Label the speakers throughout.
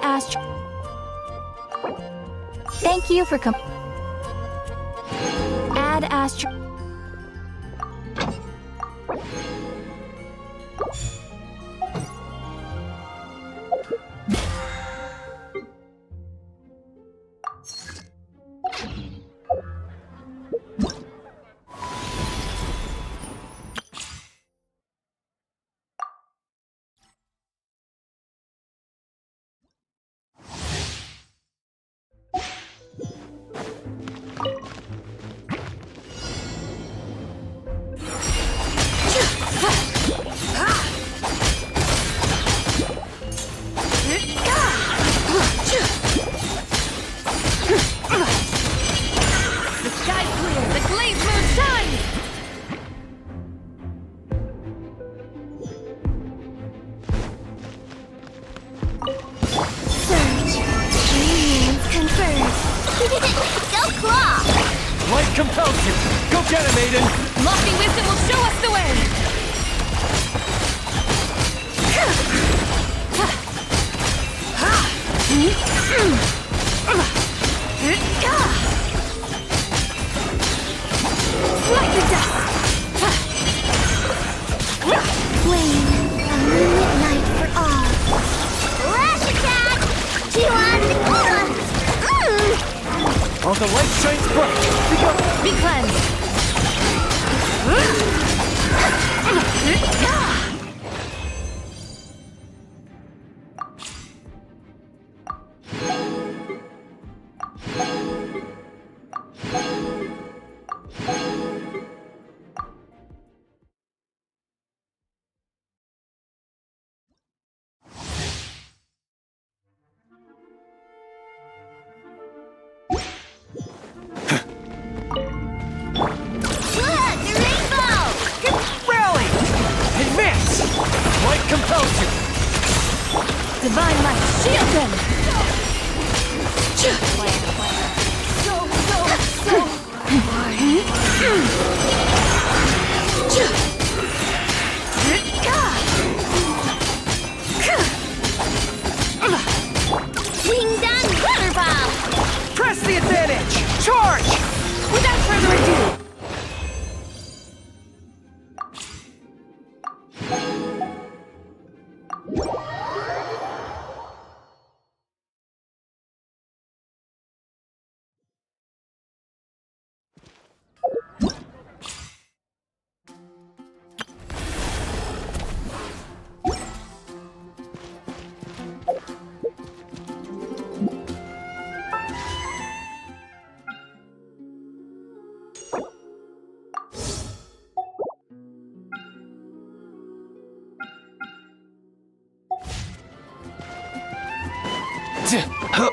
Speaker 1: Astro. Thank you for Add Astro.
Speaker 2: Light compels you! Go get him, Aiden!
Speaker 3: Lofty wisdom will show us the way!
Speaker 1: Like the dust! Flame, a moonlit night for all. Lash attack!
Speaker 2: While the light shines bright,
Speaker 3: Be cleansed!
Speaker 2: rally! Advance! Light compels you!
Speaker 3: Divine light, shield them!
Speaker 2: Press the advantage! Charge!
Speaker 3: Without further ado!
Speaker 2: Huh.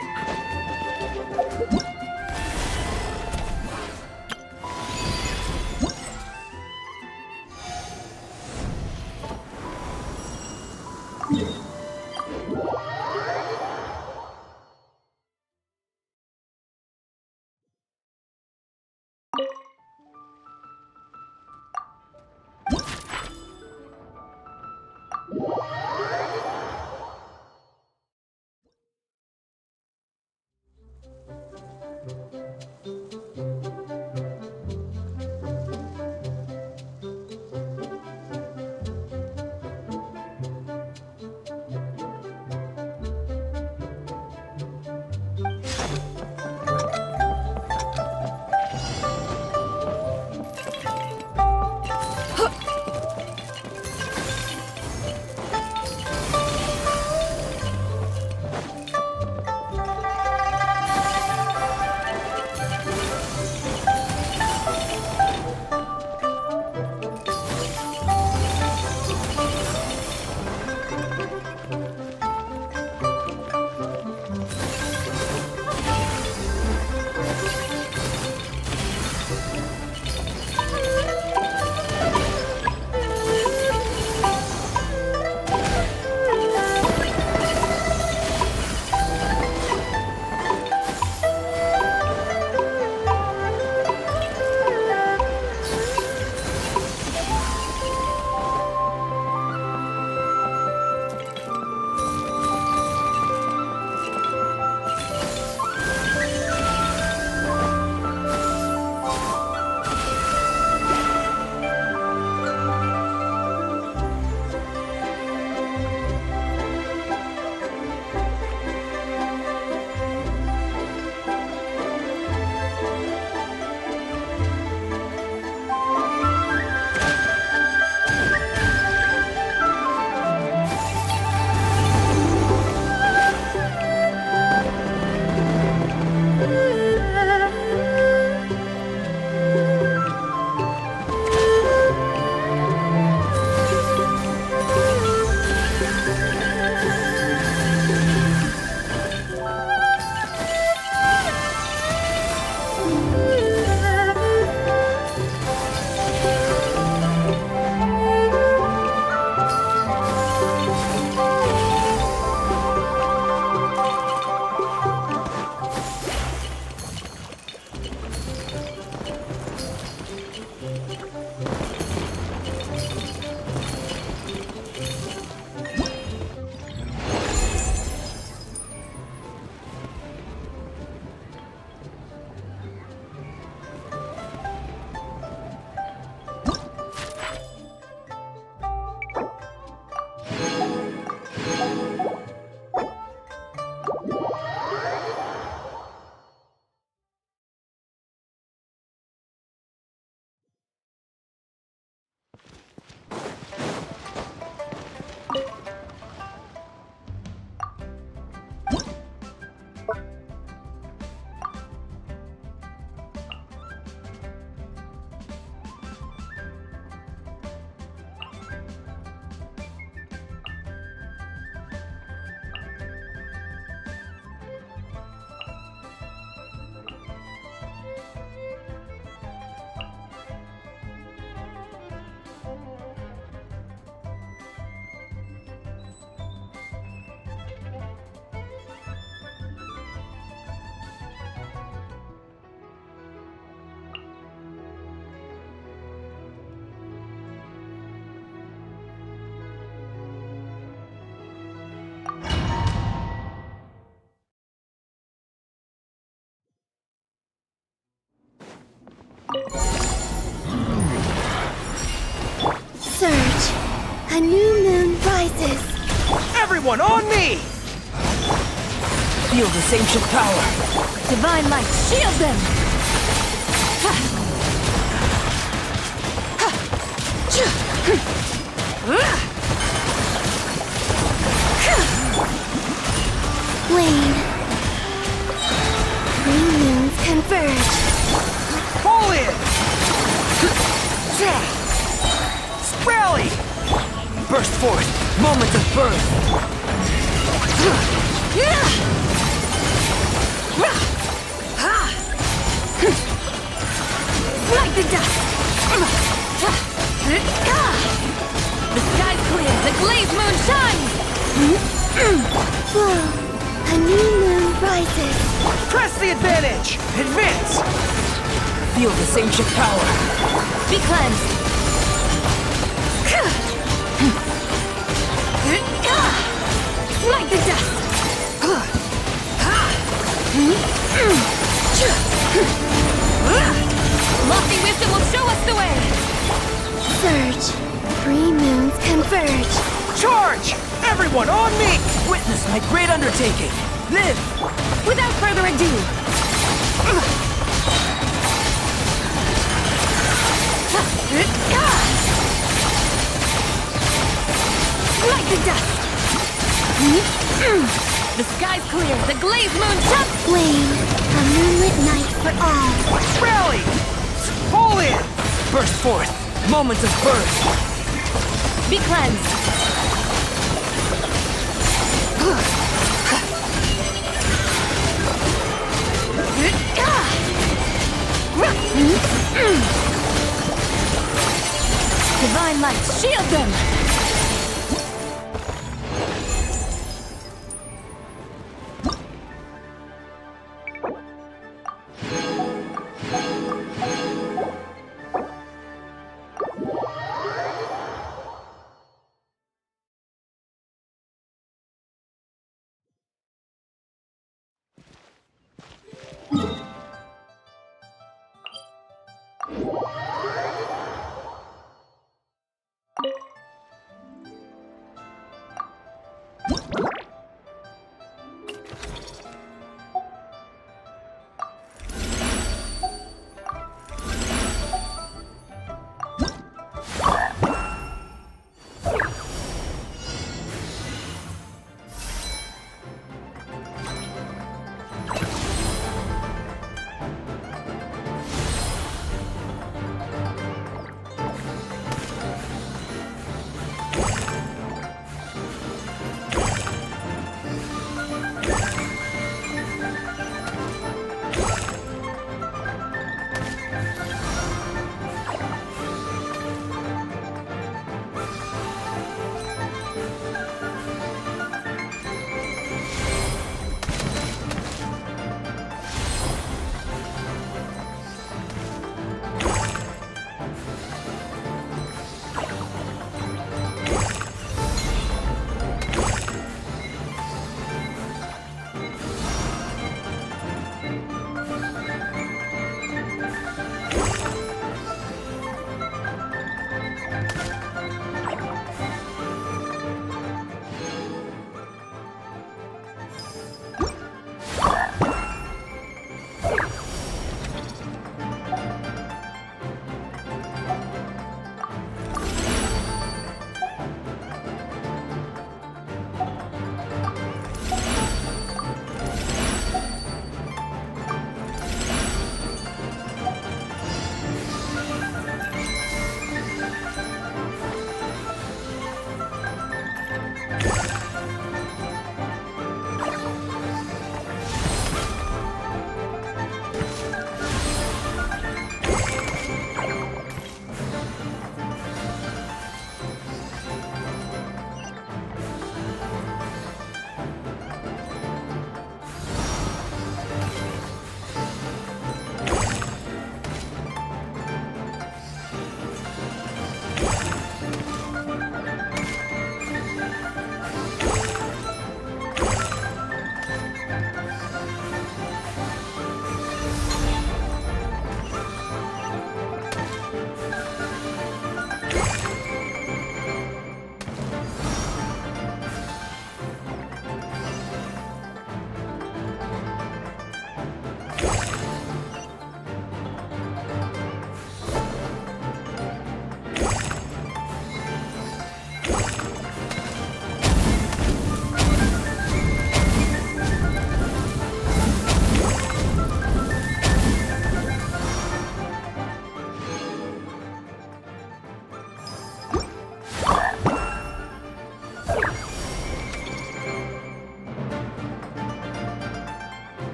Speaker 1: A new moon rises.
Speaker 2: Everyone on me!
Speaker 4: Feel this ancient power.
Speaker 3: Divine light, shield them!
Speaker 1: Wane. Three moons converge.
Speaker 2: Pull in! Rally!
Speaker 4: Burst forth. Moment of birth.
Speaker 3: Light the dust! The sky's clear, the glazed moon shines!
Speaker 1: Flow. A new moon rises.
Speaker 2: Press the advantage! Advance!
Speaker 4: Feel this ancient power.
Speaker 3: Be cleansed! Light the dust! Lofty wisdom will show us the way!
Speaker 1: Surge. Three moons converge.
Speaker 2: Charge! Everyone on me!
Speaker 4: Witness my great undertaking. Live!
Speaker 3: Without further ado!
Speaker 1: Light the dust.
Speaker 3: The sky's clear, the glazed moon shines!
Speaker 1: Wane. A moonlit night for all.
Speaker 2: Rally! Pull in!
Speaker 4: Burst forth. Moment of birth.
Speaker 3: Be cleansed! Divine light, shield them!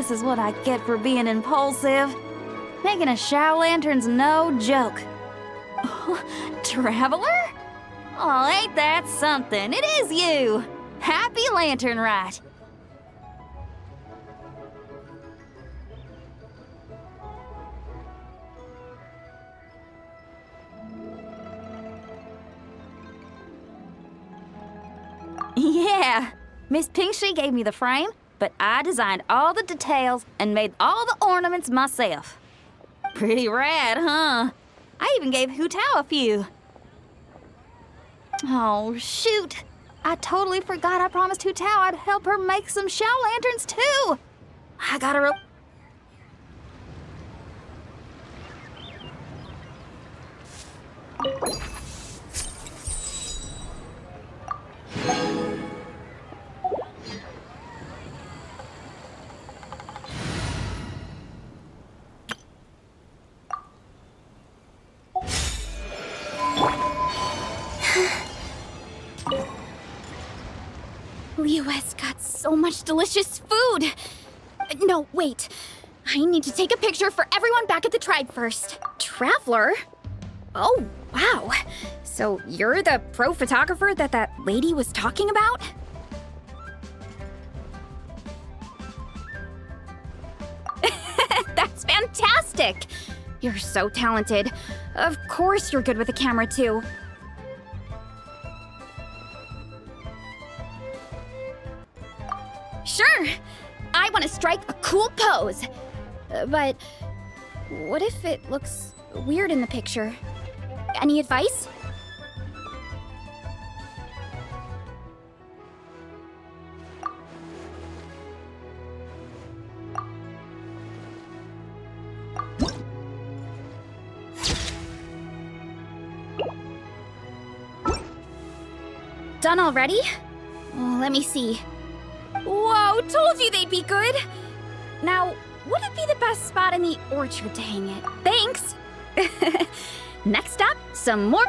Speaker 3: This is what I get for being impulsive. Making a shower lantern's no joke. Traveler? Oh, ain't that something? It is you! Happy Lantern Rite! Miss Pinkshi gave me the frame, but I designed all the details and made all the ornaments myself. Pretty rad, huh? I even gave Hu Tao a few. Oh, shoot. I totally forgot I promised Hu Tao I'd help her make some shell lanterns, too. I gotta
Speaker 1: Leo has got so much delicious food. No, wait. I need to take a picture for everyone back at the tribe first. Traveler? Oh, wow. So you're the pro photographer that lady was talking about? That's fantastic! You're so talented. Of course you're good with a camera, too. Sure! I want to strike a cool pose. But what if it looks weird in the picture? Any advice? Done already? Oh, let me see. Whoa, told you they'd be good! Now, would it be the best spot in the orchard to hang it? Thanks! Next up, some more...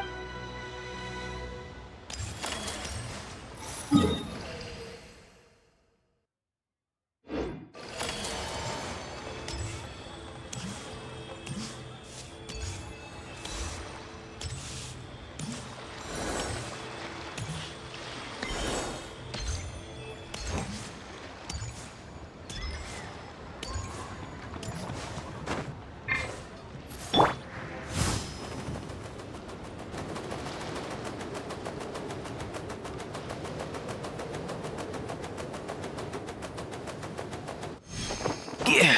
Speaker 4: Yeah.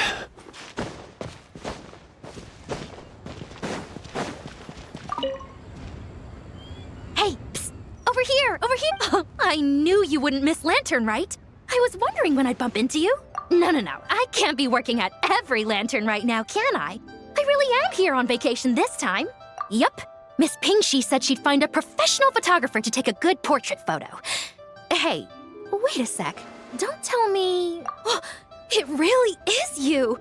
Speaker 5: Hey, psst! Over here! Over here! Oh, I knew you wouldn't miss Lantern, right? I was wondering when I'd bump into you. No. I can't be working at every Lantern right now, can I? I really am here on vacation this time. Yup. Miss Pingshi said she'd find a professional photographer to take a good portrait photo. Hey, wait a sec. Don't tell me... Oh, it really is you!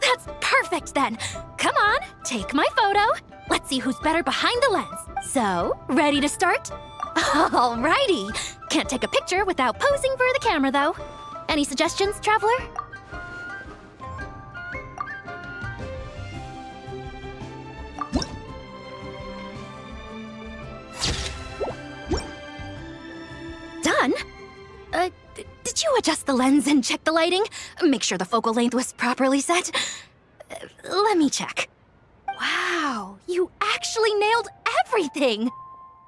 Speaker 5: That's perfect then! Come on, take my photo. Let's see who's better behind the lens. So, ready to start? Alrighty! Can't take a picture without posing for the camera, though. Any suggestions, Traveler? Done? Did you adjust the lens and check the lighting? Make sure the focal length was properly set? Let me check. Wow, you actually nailed everything!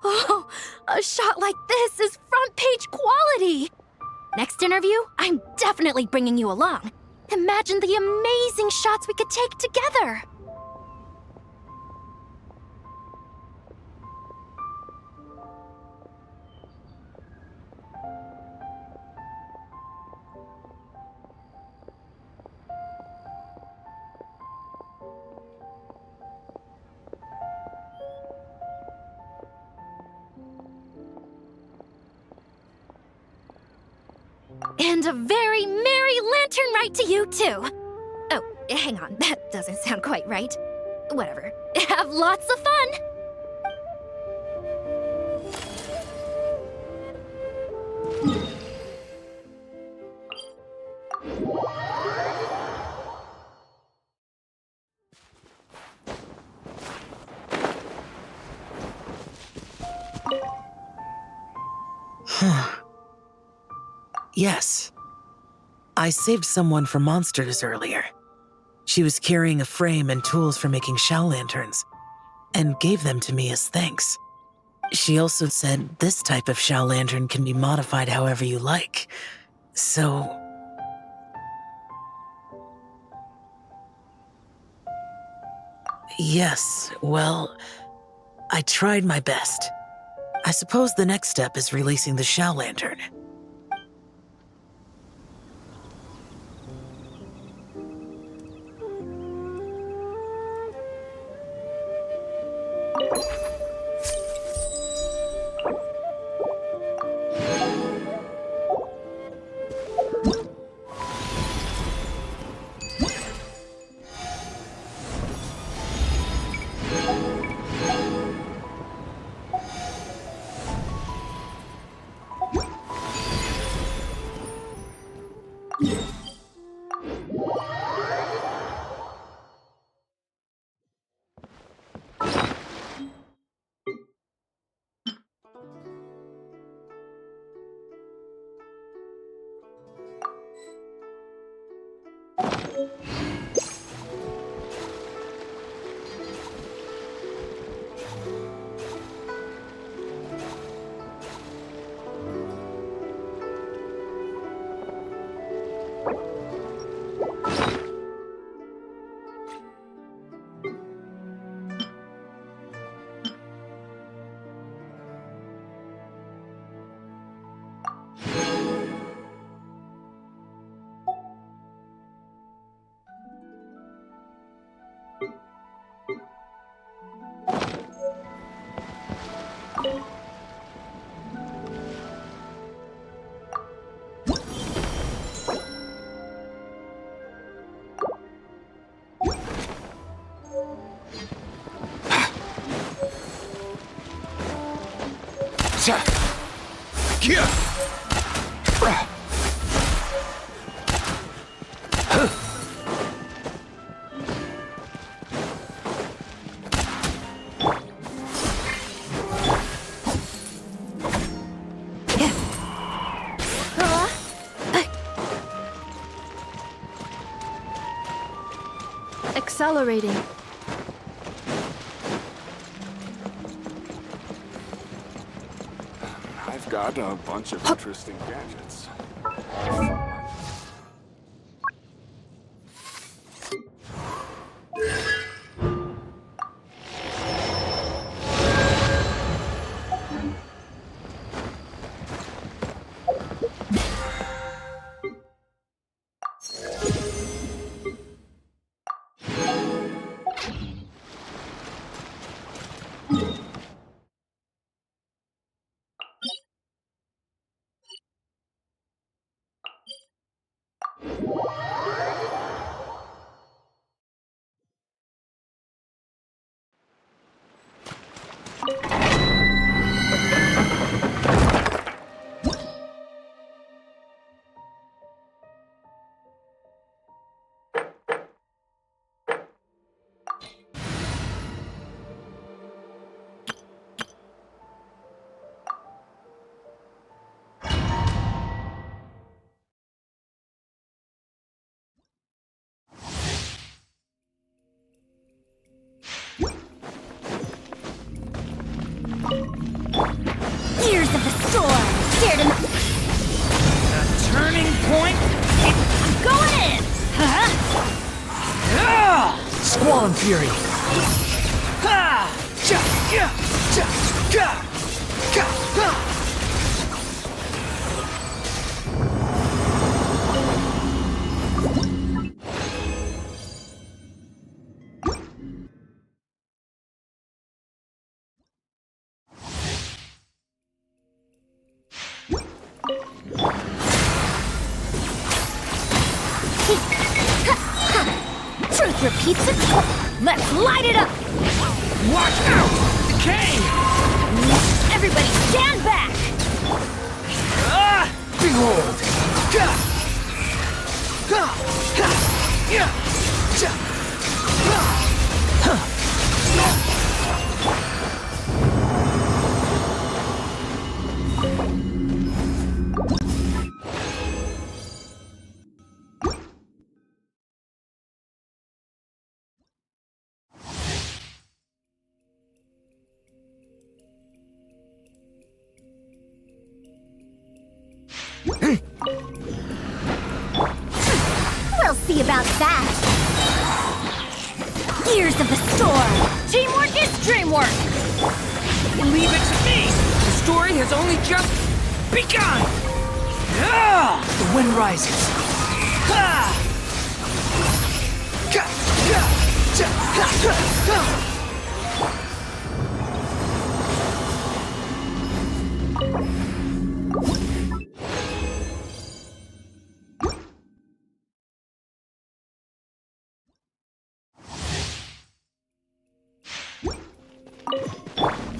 Speaker 5: Oh, a shot like this is front page quality! Next interview, I'm definitely bringing you along. Imagine the amazing shots we could take together! And a very merry lantern ride to you, too. Oh, hang on, that doesn't sound quite right. Whatever. Have lots of fun!
Speaker 6: Yes. I saved someone from monsters earlier. She was carrying a frame and tools for making shell lanterns, and gave them to me as thanks. She also said this type of Shao Lantern can be modified however you like. So... Yes, well, I tried my best. I suppose the next step is releasing the Shao Lantern.
Speaker 1: Accelerating.
Speaker 7: I've got a bunch of interesting gadgets.
Speaker 5: Tears of the storm! Dared to...
Speaker 2: The turning point?
Speaker 5: I'm going in!
Speaker 4: Squall and Fury.
Speaker 5: Truth repeats itself! Let's light it up!
Speaker 2: Watch out! Decay!
Speaker 5: Everybody stand back!
Speaker 2: Behold!
Speaker 1: see about that. Gears of the storm.
Speaker 5: Teamwork is dreamwork!
Speaker 2: Leave it to me! The story has only just begun! Ah!
Speaker 4: The wind rises.
Speaker 2: Ah!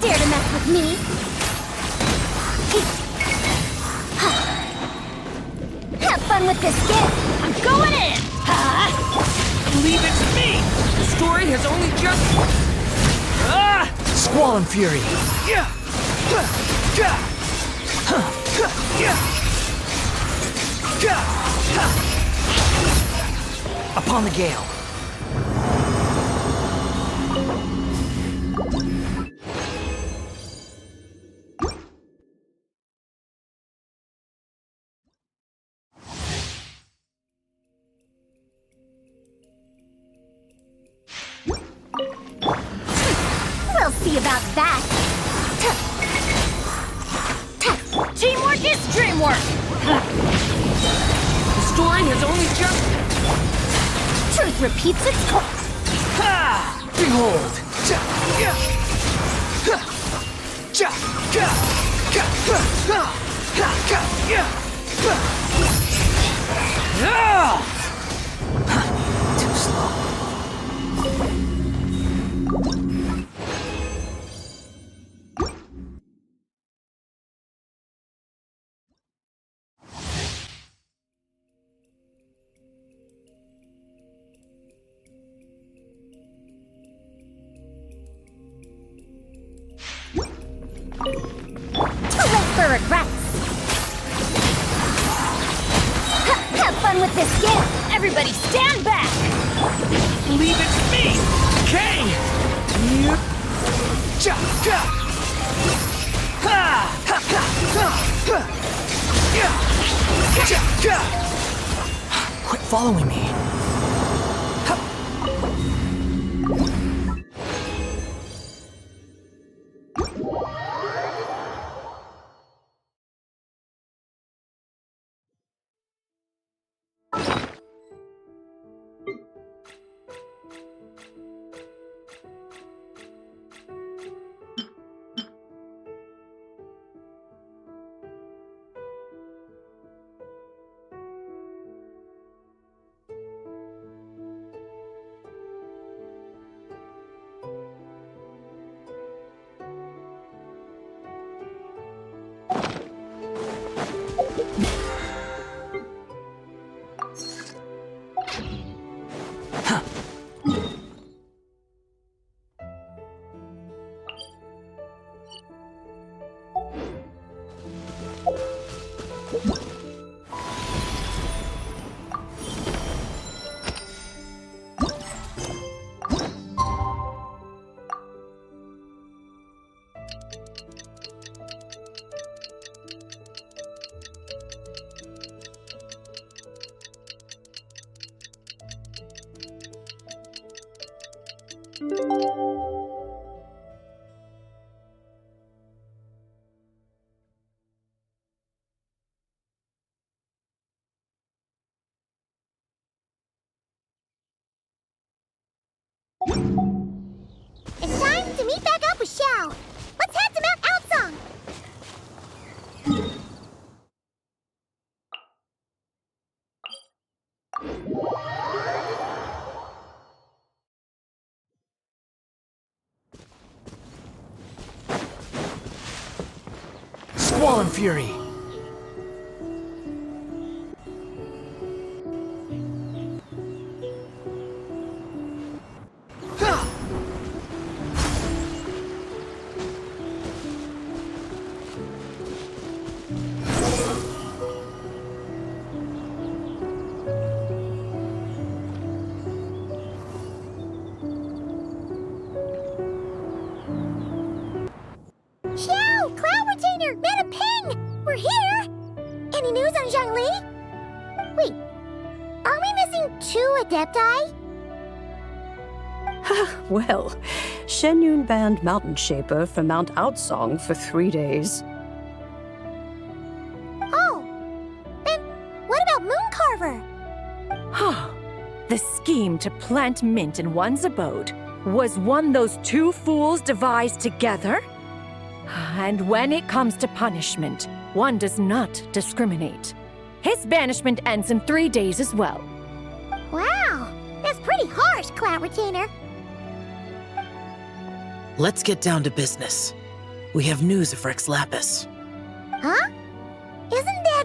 Speaker 1: Dare to mess with me? Have fun with this gift.
Speaker 5: I'm going in!
Speaker 2: Leave it to me! The story has only just... Ah!
Speaker 4: Squall and fury.
Speaker 2: Yeah!
Speaker 4: Upon the gale.
Speaker 1: We'll see about that.
Speaker 5: Teamwork is dreamwork!
Speaker 2: The story has only just...
Speaker 1: Truth repeats its course.
Speaker 4: Behold. Too slow.
Speaker 1: Too late for regrets. Have fun with this gift.
Speaker 5: Everybody stand back!
Speaker 2: Leave it to me! Okay!
Speaker 4: Quit following me.
Speaker 1: It's time to meet back up with Xiao. Let's head to Mount Outsong.
Speaker 4: Squall and fury.
Speaker 1: Xiao, Cloud Retainer, Mana Ping! We're here! Any news on Zhangli? Wait, are we missing
Speaker 8: 2 Adepti?
Speaker 9: Well, Shenyun banned Mountain Shaper from Mount Outsong for 3 days.
Speaker 8: Oh, then what about Mooncarver?
Speaker 10: The scheme to plant mint in one's abode was one those two fools devised together? And when it comes to punishment, one does not discriminate. His banishment ends in 3 days as well.
Speaker 8: Wow, that's pretty harsh, Cloud Retainer.
Speaker 6: Let's get down to business. We have news of Rex Lapis.
Speaker 8: Huh? Isn't that...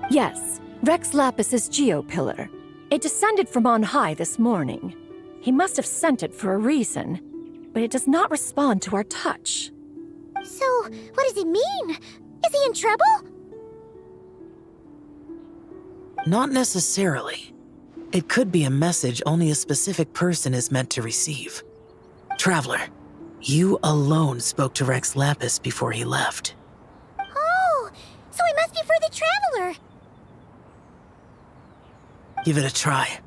Speaker 10: Yes, Rex Lapis's Geopillar. It descended from on high this morning. He must have sent it for a reason, but it does not respond to our touch.
Speaker 8: So, what does it mean? Is he in trouble?
Speaker 6: Not necessarily. It could be a message only a specific person is meant to receive. Traveler, you alone spoke to Rex Lapis before he left.
Speaker 8: Oh, so it must be for the Traveler.
Speaker 6: Give it a try.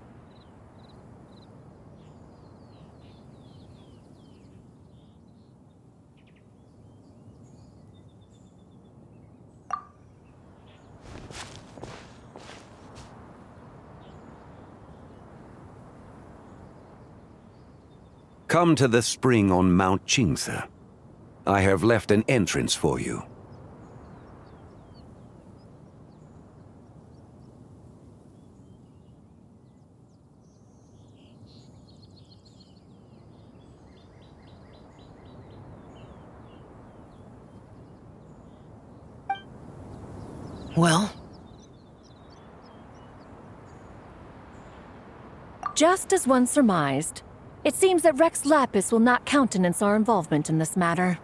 Speaker 11: Come to the spring on Mount Qingse. I have left an entrance for you.
Speaker 6: Well?
Speaker 10: Just as one surmised, it seems that Rex Lapis will not countenance our involvement in this matter.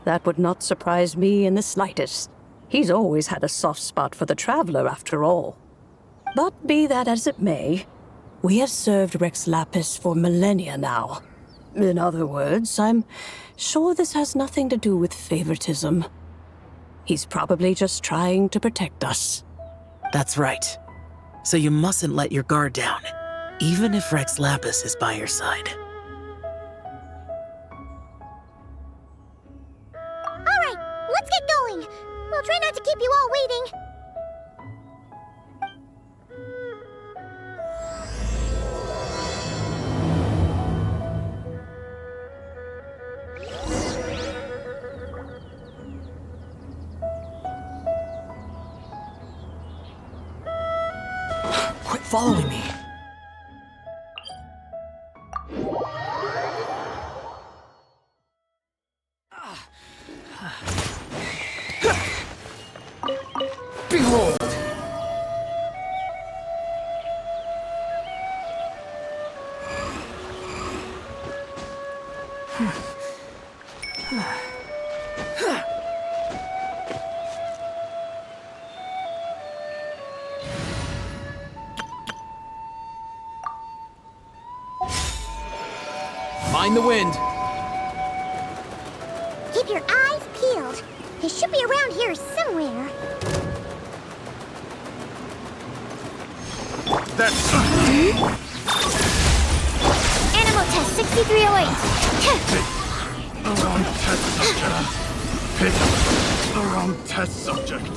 Speaker 9: That would not surprise me in the slightest. He's always had a soft spot for the Traveler, after all. But be that as it may, we have served Rex Lapis for millennia now. In other words, I'm sure this has nothing to do with favoritism. He's probably just trying to protect us.
Speaker 6: That's right. So you mustn't let your guard down, even if Rex Lapis is by your side.
Speaker 8: All right, let's get going. We'll try not to keep you all waiting.
Speaker 4: Quit following me. Behold! Mind the wind.
Speaker 8: Keep your eyes peeled. He should be around here somewhere.
Speaker 7: That's...
Speaker 8: Animal test 6308.
Speaker 7: The wrong test subject. Pick the wrong test subject.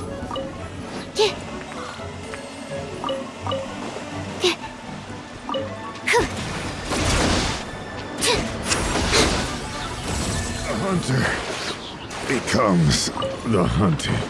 Speaker 7: The hunter becomes the hunted.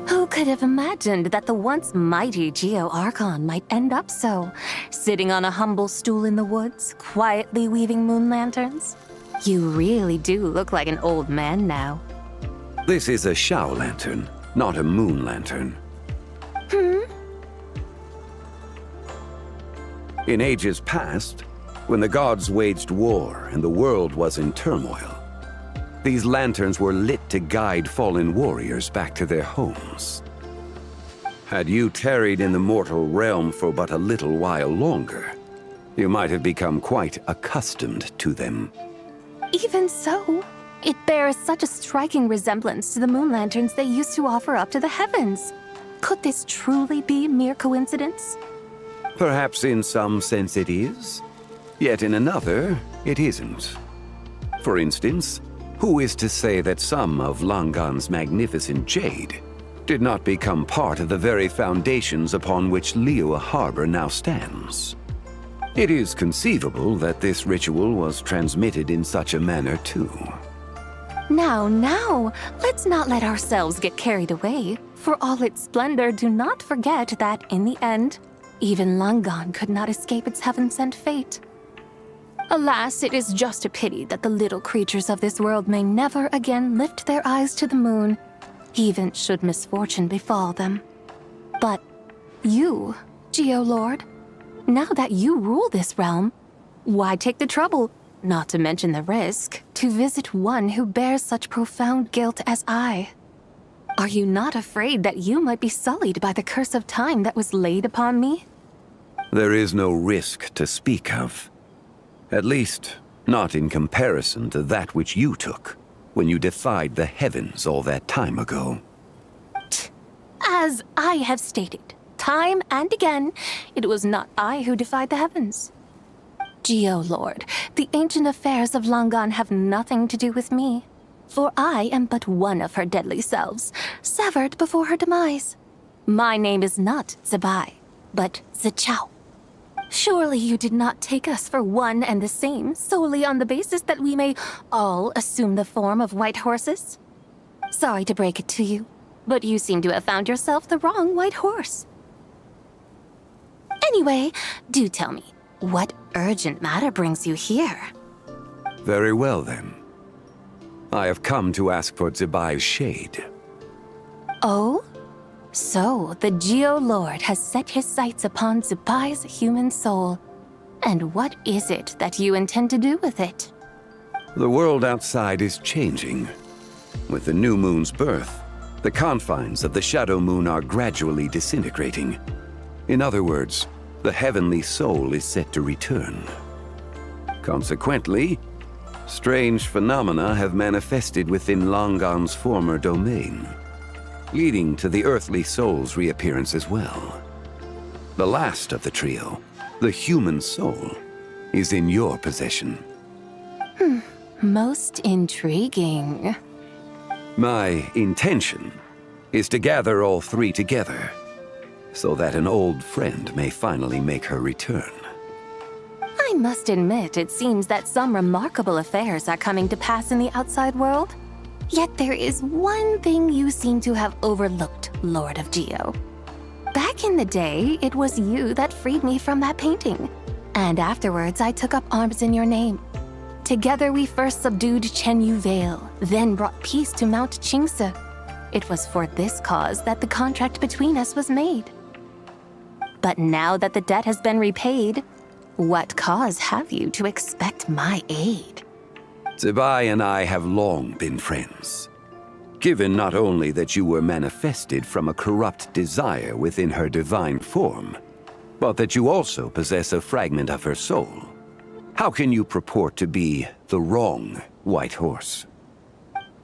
Speaker 3: Who could have imagined that the once mighty Geo Archon might end up so, sitting on a humble stool in the woods, quietly weaving moon lanterns? You really do look like an old man now.
Speaker 11: This is a Shao lantern, not a moon lantern. In ages past, When the gods waged war and the world was in turmoil, these lanterns were lit to guide fallen warriors back to their homes. Had you tarried in the mortal realm for but a little while longer, you might have become quite accustomed to them.
Speaker 3: Even so, it bears such a striking resemblance to the moon lanterns they used to offer up to the heavens. Could this truly be mere coincidence?
Speaker 11: Perhaps in some sense it is, yet in another, it isn't. For instance, who is to say that some of Langan's magnificent jade did not become part of the very foundations upon which Liyue Harbor now stands? It is conceivable that this ritual was transmitted in such a manner too.
Speaker 3: Now, let's not let ourselves get carried away. For all its splendor, do not forget that, in the end, even Langan could not escape its heaven-sent fate. Alas, it is just a pity that the little creatures of this world may never again lift their eyes to the moon, even should misfortune befall them. But you, Geo-Lord, now that you rule this realm, why take the trouble, not to mention the risk, to visit one who bears such profound guilt as I? Are you not afraid that you might be sullied by the curse of time that was laid upon me?
Speaker 11: There is no risk to speak of. At least, not in comparison to that which you took when you defied the heavens all that time ago.
Speaker 3: As I have stated, time and again, it was not I who defied the heavens. Geo-Lord, the ancient affairs of Langan have nothing to do with me, for I am but one of her deadly selves, severed before her demise. My name is not Zebai, but Zichao. Surely you did not take us for one and the same, solely on the basis that we may all assume the form of white horses? Sorry to break it to you, but you seem to have found yourself the wrong white horse. Anyway, do tell me, what urgent matter brings you here?
Speaker 11: Very well then. I have come to ask for Zebai's shade.
Speaker 3: Oh? So, the Geo-Lord has set his sights upon Zebai's human soul. And what is it that you intend to do with it?
Speaker 11: The world outside is changing. With the new moon's birth, the confines of the shadow moon are gradually disintegrating. In other words, the heavenly soul is set to return. Consequently, strange phenomena have manifested within Langan's former domain, leading to the earthly soul's reappearance as well. The last of the trio, the human soul, is in your possession.
Speaker 3: Most intriguing.
Speaker 11: My intention is to gather all three together, so that an old friend may finally make her return.
Speaker 3: I must admit, it seems that some remarkable affairs are coming to pass in the outside world. Yet there is one thing you seem to have overlooked, Lord of Geo. Back in the day, it was you that freed me from that painting. And afterwards, I took up arms in your name. Together we first subdued Chenyu Vale, then brought peace to Mount Qingse. It was for this cause that the contract between us was made. But now that the debt has been repaid, what cause have you to expect my aid?
Speaker 11: Zebai and I have long been friends. Given not only that you were manifested from a corrupt desire within her divine form, but that you also possess a fragment of her soul, how can you purport to be the wrong white horse?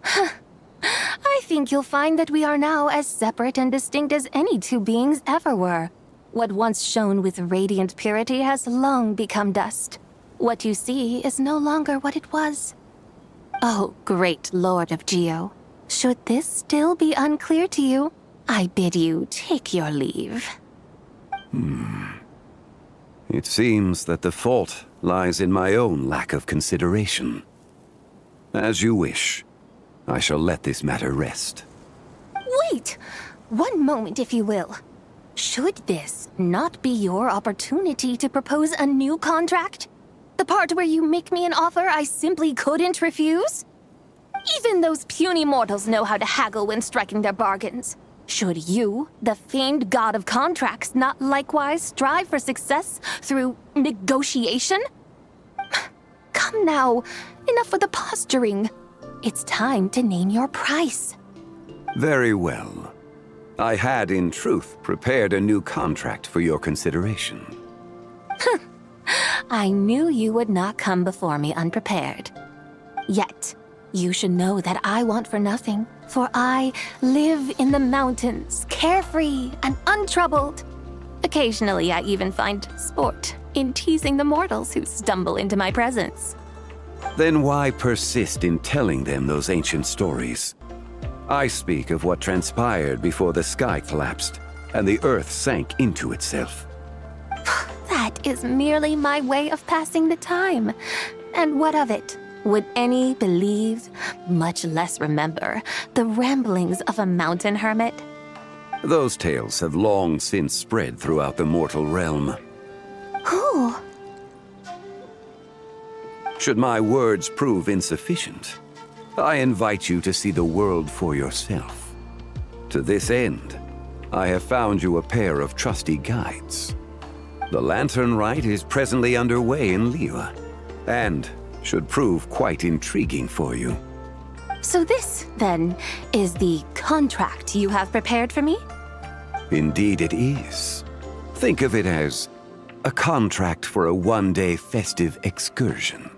Speaker 3: I think you'll find that we are now as separate and distinct as any two beings ever were. What once shone with radiant purity has long become dust. What you see is no longer what it was. Oh, great Lord of Geo, should this still be unclear to you, I bid you take your leave.
Speaker 11: It seems that the fault lies in my own lack of consideration. As you wish. I shall let this matter rest.
Speaker 3: Wait! One moment, if you will. Should this not be your opportunity to propose a new contract? The part where you make me an offer I simply couldn't refuse? Even those puny mortals know how to haggle when striking their bargains. Should you, the famed god of contracts, not likewise strive for success through negotiation? come now. Enough with the posturing. It's time to name your price.
Speaker 11: Very well. I had, in truth, prepared a new contract for your consideration.
Speaker 3: I knew you would not come before me unprepared. Yet, you should know that I want for nothing, for I live in the mountains, carefree and untroubled. Occasionally, I even find sport in teasing the mortals who stumble into my presence.
Speaker 11: Then why persist in telling them those ancient stories? I speak of what transpired before the sky collapsed and the earth sank into itself.
Speaker 3: That is merely my way of passing the time. And what of it? Would any believe, much less remember, the ramblings of a mountain hermit?
Speaker 11: Those tales have long since spread throughout the mortal realm.
Speaker 3: Who?
Speaker 11: Should my words prove insufficient, I invite you to see the world for yourself. To this end, I have found you a pair of trusty guides. The Lantern Rite is presently underway in Liyue, and should prove quite intriguing for you.
Speaker 3: So this, then, is the contract you have prepared for me?
Speaker 11: Indeed it is. Think of it as a contract for a one-day festive excursion.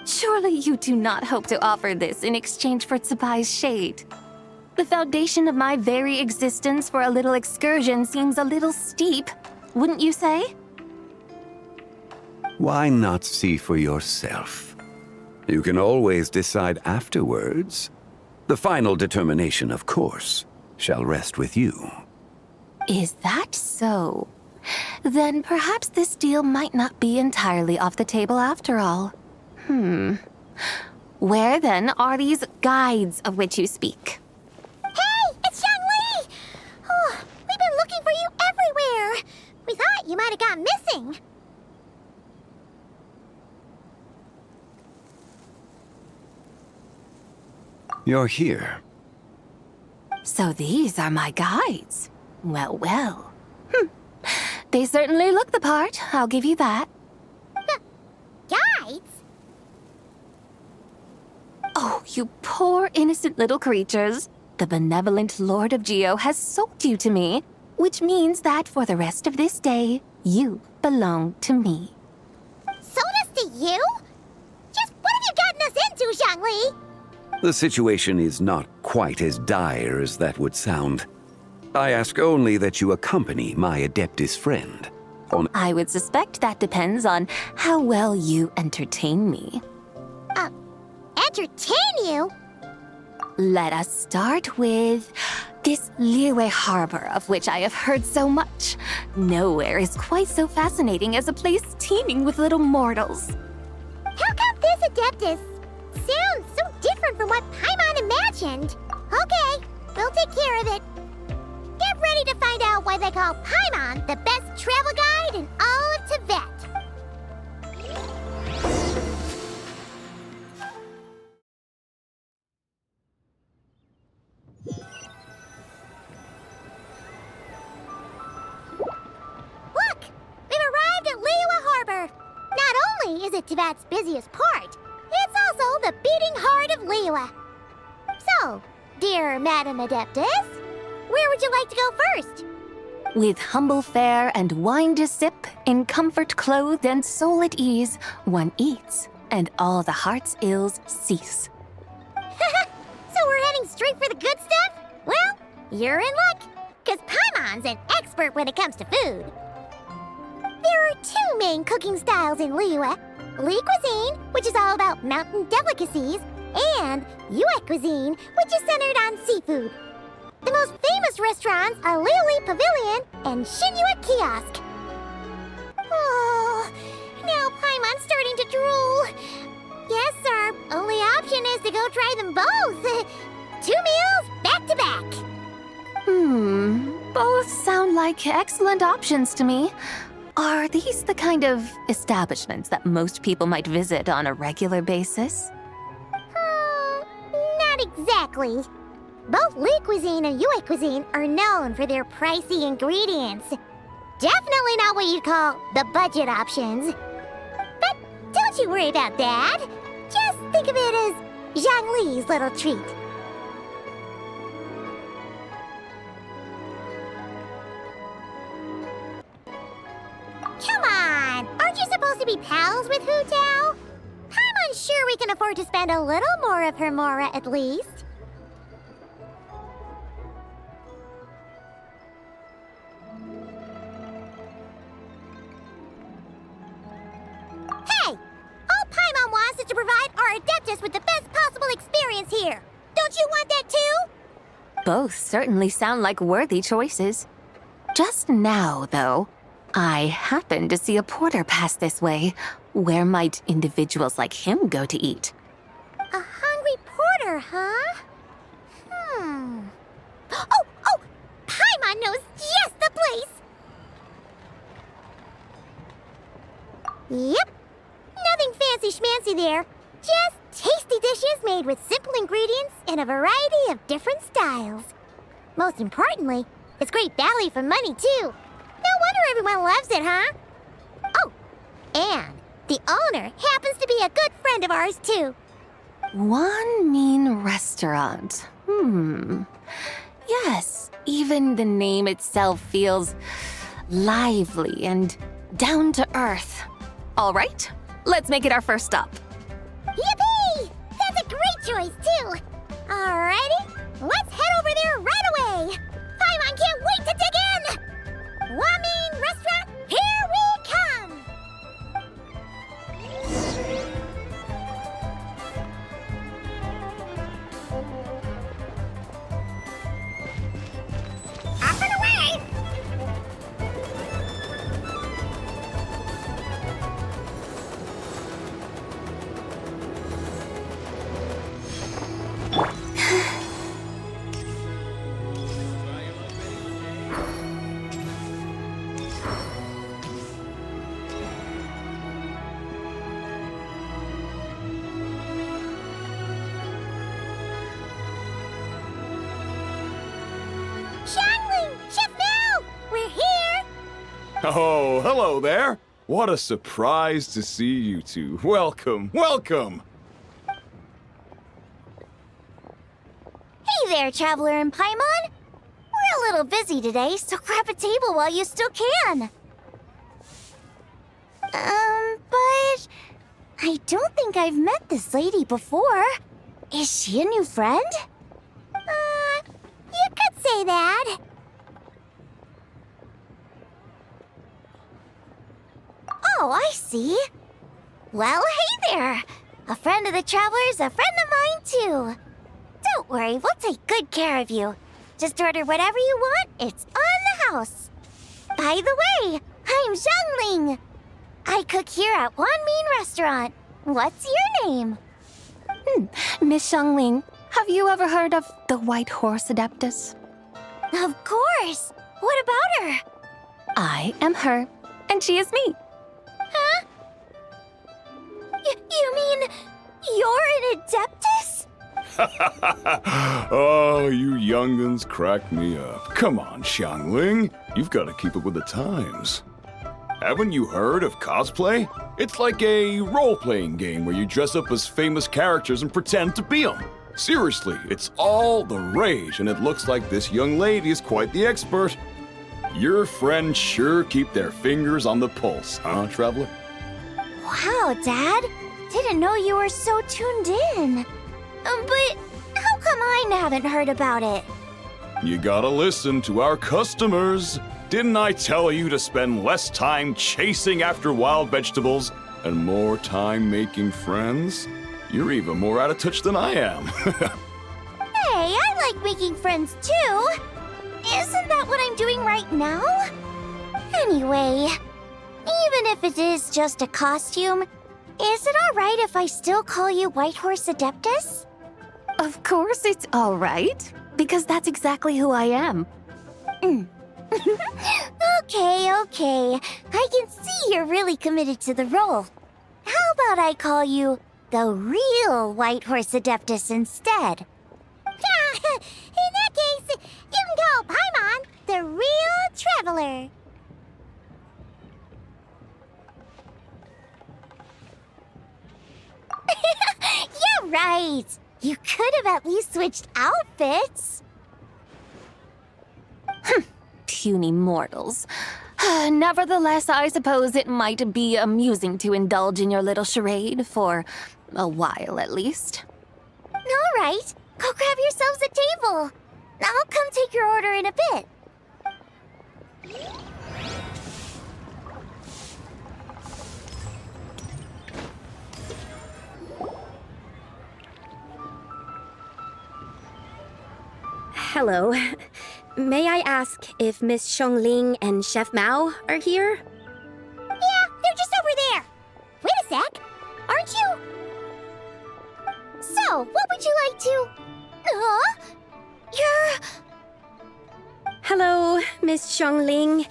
Speaker 3: Surely you do not hope to offer this in exchange for Tsubai's shade. The foundation of my very existence for a little excursion seems a little steep, wouldn't you say?
Speaker 11: Why not see for yourself? You can always decide afterwards. The final determination, of course, shall rest with you.
Speaker 3: Is that so? Then perhaps this deal might not be entirely off the table after all. Where then are these guides of which you speak?
Speaker 8: Hey, it's Zhangli! Oh, we've been looking for you everywhere. We thought you might have gone missing.
Speaker 11: You're here.
Speaker 3: So these are my guides. Well, well. They certainly look the part, I'll give you that.
Speaker 8: Guides?
Speaker 3: Oh, you poor innocent little creatures. The benevolent Lord of Geo has sold you to me, which means that for the rest of this day, you belong to me.
Speaker 8: Sold us to you? Just what have you gotten us into, Zhangli?
Speaker 11: The situation is not quite as dire as that would sound. I ask only that you accompany my Adeptus friend on...
Speaker 3: I would suspect that depends on how well you entertain me.
Speaker 8: Entertain you?
Speaker 3: Let us start with this Liyue harbor of which I have heard so much. Nowhere is quite so fascinating as a place teeming with little mortals.
Speaker 8: How come this Adeptus sounds so different from what Paimon imagined? Okay, we'll take care of it. Get ready to find out why they call Paimon the best travel guide in all of Tibet. Look! We've arrived at Liyue Harbor. Not only is it Tibet's busiest port, it's also the beating heart of Liyue. So, dear Madam Adeptus, where would you like to go first?
Speaker 3: With humble fare and wine to sip, in comfort clothed and soul at ease, one eats, and all the heart's ills cease.
Speaker 8: So we're heading straight for the good stuff? Well, you're in luck, because Paimon's an expert when it comes to food. There are two main cooking styles in Liyue. Li cuisine, which is all about mountain delicacies, and Yue cuisine, which is centered on seafood. The most famous restaurants are Liyue Pavilion and Shinyue Kiosk. Oh, now Paimon's starting to drool. Yes, our only option is to go try them both. 2 meals back to back.
Speaker 3: Both sound like excellent options to me. Are these the kind of establishments that most people might visit on a regular basis?
Speaker 8: Not exactly. Both Li cuisine and Yue cuisine are known for their pricey ingredients. Definitely not what you'd call the budget options. But don't Don't you worry about that. Just think of it as Zhang Li's little treat. Come on! Aren't you supposed to be pals with Hu Tao? I'm unsure we can afford to spend a little more of her mora at least. Hey! All Paimon wants is to provide our Adeptus with the best possible experience here. Don't you want that too?
Speaker 3: Both certainly sound like worthy choices. Just now, though, I happened to see a porter pass this way. Where might individuals like him go to eat?
Speaker 8: A hungry porter, huh? Oh! Paimon knows just the place! Yep. Nothing fancy schmancy there. Just tasty dishes made with simple ingredients in a variety of different styles. Most importantly, it's great value for money, too. No wonder everyone loves it, huh? Oh, and the owner happens to be a good friend of ours, too.
Speaker 3: One mean restaurant. Yes, even the name itself feels lively and down to earth. All right, let's make it our first stop.
Speaker 8: Yippee! That's a great choice, too. Alrighty, let's head over there right away. Paimon can't wait to dig in. Wamin Restaurant, here we come. Up and away! Shangling! Chef now! We're here!
Speaker 7: Oh, hello there. What a surprise to see you two. Welcome, welcome.
Speaker 8: Hey there, Traveler and Paimon. We're a little busy today, so grab a table while you still can. But I don't think I've met this lady before. Is she a new friend? You could say that. Oh, I see. Well, hey there. A friend of the Traveler's a friend of mine, too. Don't worry, we'll take good care of you. Just order whatever you want, it's on the house. By the way, I'm Zhangling. I cook here at Wan Min Restaurant. What's your name?
Speaker 3: Miss Shangling, have you ever heard of the White Horse Adeptus?
Speaker 8: Of course. What about her?
Speaker 3: I am her, and she is me.
Speaker 8: Huh? You mean you're an Adeptus?
Speaker 7: Oh, you young'uns crack me up. Come on, Xiangling. You've got to keep up with the times. Haven't you heard of cosplay? It's like a role-playing game where you dress up as famous characters and pretend to be them. Seriously, it's all the rage, and it looks like this young lady is quite the expert. Your friends sure keep their fingers on the pulse, huh, Traveler?
Speaker 8: Wow, Dad. Didn't know you were so tuned in. But how come I haven't heard about it?
Speaker 7: You gotta listen to our customers. Didn't I tell you to spend less time chasing after wild vegetables and more time making friends? You're even more out of touch than I am.
Speaker 8: Hey, I like making friends too. Isn't that what I'm doing right now? Anyway, even if it is just a costume, is it alright if I still call you White Horse Adeptus?
Speaker 3: Of course it's all right, because that's exactly who I am.
Speaker 8: Okay. I can see you're really committed to the role. How about I call you the real White Horse Adeptus instead? In that case, you can call Paimon the real Traveler. Besides, you could have at least switched outfits.
Speaker 3: Puny mortals. Nevertheless, I suppose it might be amusing to indulge in your little charade for a while at least.
Speaker 8: All right, go grab yourselves a table. I'll come take your order in a bit.
Speaker 12: Hello. May I ask if Miss Xiongling and Chef Mao are here?
Speaker 8: Yeah, they're just over there. Wait a sec. Aren't you? So, what would you like to... You're...
Speaker 12: Hello, Miss Xiongling.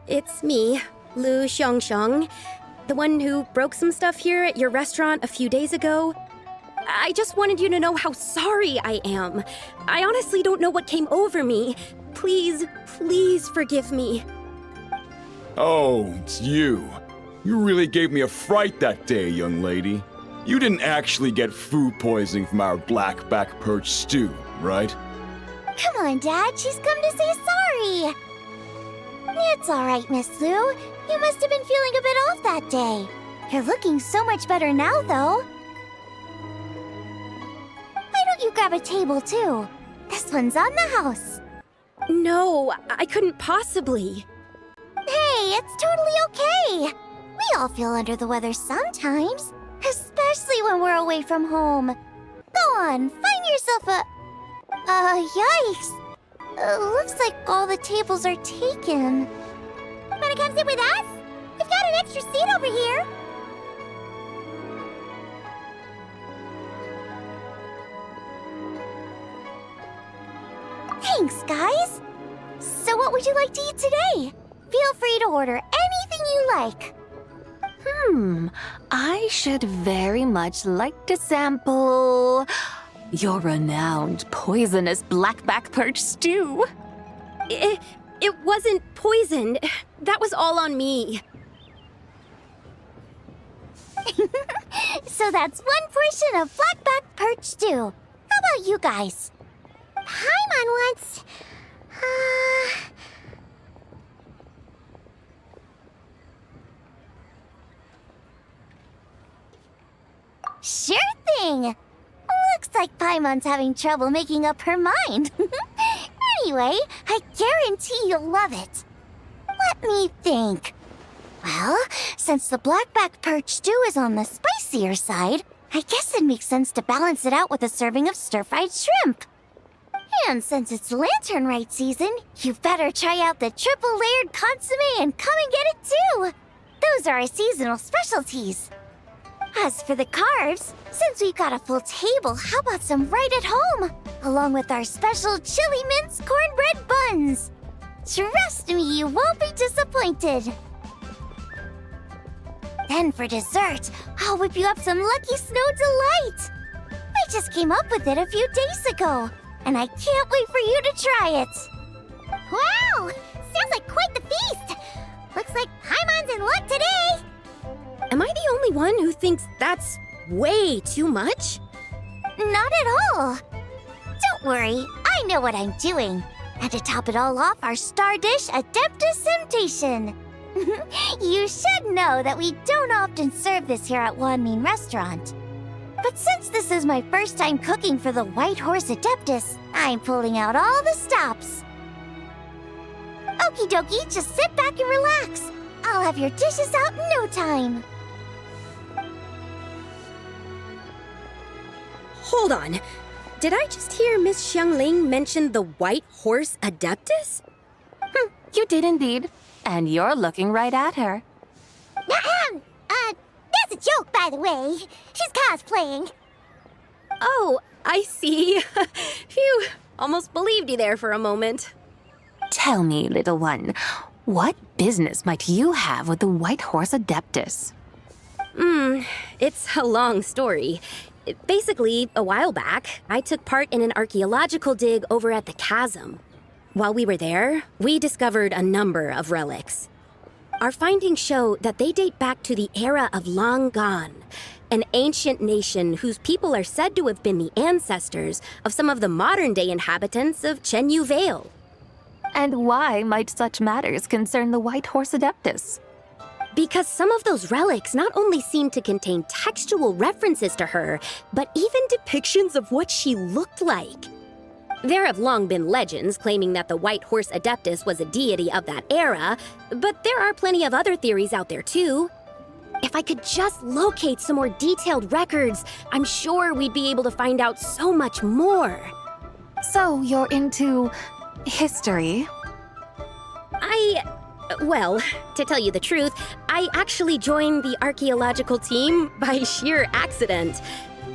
Speaker 12: It's me, Lu Xiongxiong, the one who broke some stuff here at your restaurant a few days ago. I just wanted you to know how sorry I am. I honestly don't know what came over me. Please, please forgive me.
Speaker 7: Oh, it's you. You really gave me a fright that day, young lady. You didn't actually get food poisoning from our black-back perch stew, right?
Speaker 8: Come on, Dad. She's come to say sorry. It's all right, Miss Lu. You must have been feeling a bit off that day. You're looking so much better now, though. Why don't you grab a table, too? This one's on the house.
Speaker 12: No, I couldn't possibly.
Speaker 8: Hey, it's totally okay. We all feel under the weather sometimes, especially when we're away from home. Go on, find yourself a... yikes. Looks like all the tables are taken. Wanna come sit with us? We've got an extra seat over here. Thanks, guys. So what would you like to eat today? Feel free to order anything you like.
Speaker 3: I should very much like to sample your renowned poisonous blackback perch stew.
Speaker 12: It wasn't poisoned. That was all on me.
Speaker 8: So that's one portion of blackback perch stew. How about you guys? Paimon wants... Sure thing! Looks like Paimon's having trouble making up her mind. Anyway, I guarantee you'll love it. Let me think. Well, since the blackback perch stew is on the spicier side, I guess it makes sense to balance it out with a serving of stir-fried shrimp. And since it's lantern rite season, you better try out the triple-layered consommé and come and get it too! Those are our seasonal specialties. As for the carbs, since we've got a full table, how about some right at home? Along with our special chili mince cornbread buns. Trust me, you won't be disappointed. Then for dessert, I'll whip you up some Lucky Snow Delight. I just came up with it a few days ago, and I can't wait for you to try it. Wow! Sounds like quite the feast. Looks like Paimon's in luck today.
Speaker 12: Am I the only one who thinks that's way too much?
Speaker 8: Not at all. Don't worry, I know what I'm doing. And to top it all off, our star dish, Adeptus Temptation. You should know that we don't often serve this here at Wanmin Restaurant. But since this is my first time cooking for the White Horse Adeptus, I'm pulling out all the stops. Okie dokie, just sit back and relax. I'll have your dishes out in no time.
Speaker 12: Hold on. Did I just hear Miss Xiangling mention the White Horse Adeptus?
Speaker 3: You did indeed. And you're looking right at her.
Speaker 8: That's a joke, by the way. She's cosplaying.
Speaker 12: Oh, I see. Phew, almost believed you there for a moment.
Speaker 3: Tell me, little one, what business might you have with the White Horse Adeptus?
Speaker 12: It's a long story. Basically, a while back, I took part in an archaeological dig over at the chasm. While we were there, we discovered a number of relics. Our findings show that they date back to the era of long gone. an ancient nation whose people are said to have been the ancestors of some of the modern-day inhabitants of Chenyu Vale.
Speaker 3: And why might such matters concern the White Horse Adeptus?
Speaker 12: Because some of those relics not only seem to contain textual references to her, but even depictions of what she looked like. There have long been legends claiming that the White Horse Adeptus was a deity of that era, but there are plenty of other theories out there too. If I could just locate some more detailed records, I'm sure we'd be able to find out so much more.
Speaker 3: So you're into history?
Speaker 12: Well, to tell you the truth, I actually joined the archaeological team by sheer accident.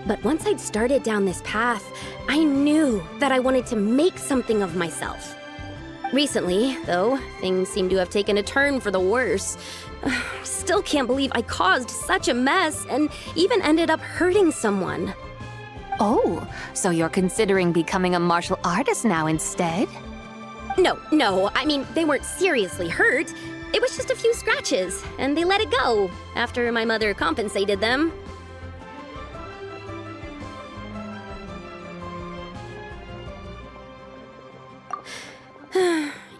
Speaker 12: But once I'd started down this path, I knew that I wanted to make something of myself. Recently, though, things seem to have taken a turn for the worse. Still can't believe I caused such a mess and even ended up hurting someone.
Speaker 3: Oh, so you're considering becoming a martial artist now instead?
Speaker 12: No, I mean, they weren't seriously hurt. It was just a few scratches, and they let it go after my mother compensated them.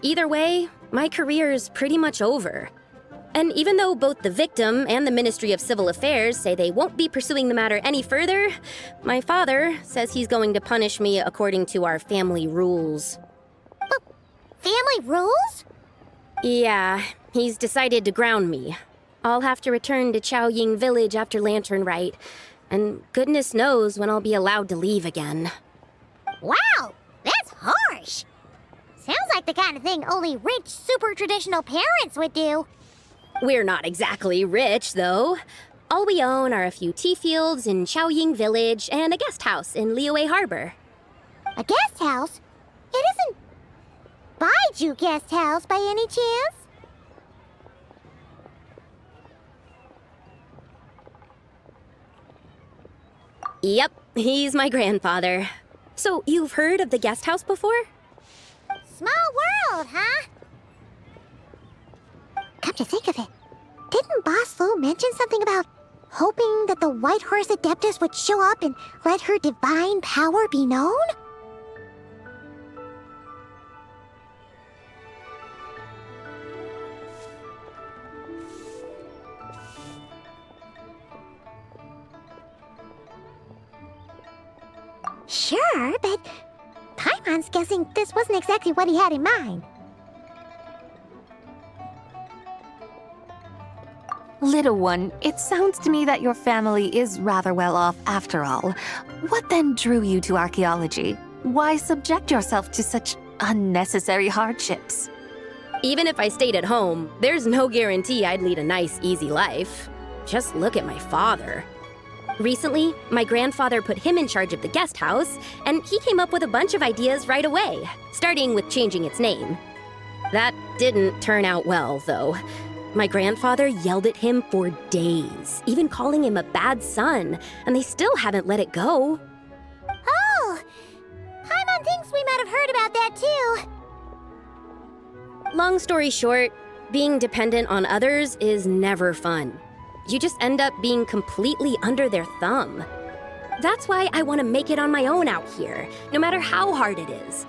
Speaker 12: Either way, my career is pretty much over. And even though both the victim and the Ministry of Civil Affairs say they won't be pursuing the matter any further, my father says he's going to punish me according to our family rules.
Speaker 8: Family rules?
Speaker 12: Yeah, he's decided to ground me. I'll have to return to Chaoying Village after Lantern Rite, and goodness knows when I'll be allowed to leave again.
Speaker 8: Wow, that's harsh. Sounds like the kind of thing only rich, super traditional parents would do.
Speaker 12: We're not exactly rich, though. All we own are a few tea fields in Chaoying Village and a guest house in Liyue Harbor.
Speaker 8: A guest house? It isn't Baiju Guest House by any chance?
Speaker 12: Yep, he's my grandfather. So you've heard of the guest house before?
Speaker 8: Small world, huh? Come to think of it, didn't Boss Lu mention something about hoping that the White Horse Adeptus would show up and let her divine power be known? Sure, but Paimon's guessing this wasn't exactly what he had in mind.
Speaker 3: Little one, it sounds to me that your family is rather well off after all. What then drew you to archaeology? Why subject yourself to such unnecessary hardships?
Speaker 12: Even if I stayed at home, there's no guarantee I'd lead a nice, easy life. Just look at my father. Recently, my grandfather put him in charge of the guest house, and he came up with a bunch of ideas right away, starting with changing its name. That didn't turn out well, though. My grandfather yelled at him for days, even calling him a bad son, and they still haven't let it go.
Speaker 8: Oh, Paimon thinks we might have heard about that too.
Speaker 12: Long story short, being dependent on others is never fun. You just end up being completely under their thumb. That's why I want to make it on my own out here, no matter how hard it is.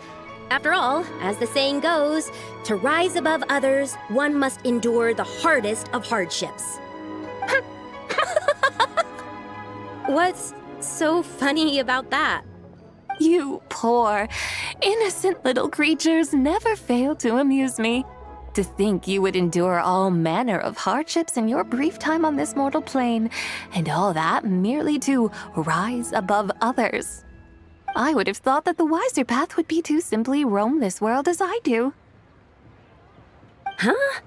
Speaker 12: After all, as the saying goes, to rise above others, one must endure the hardest of hardships. What's so funny about that?
Speaker 3: You poor, innocent little creatures never fail to amuse me. To think you would endure all manner of hardships in your brief time on this mortal plane, and all that merely to rise above others. I would have thought that the wiser path would be to simply roam this world as I do.
Speaker 12: Huh?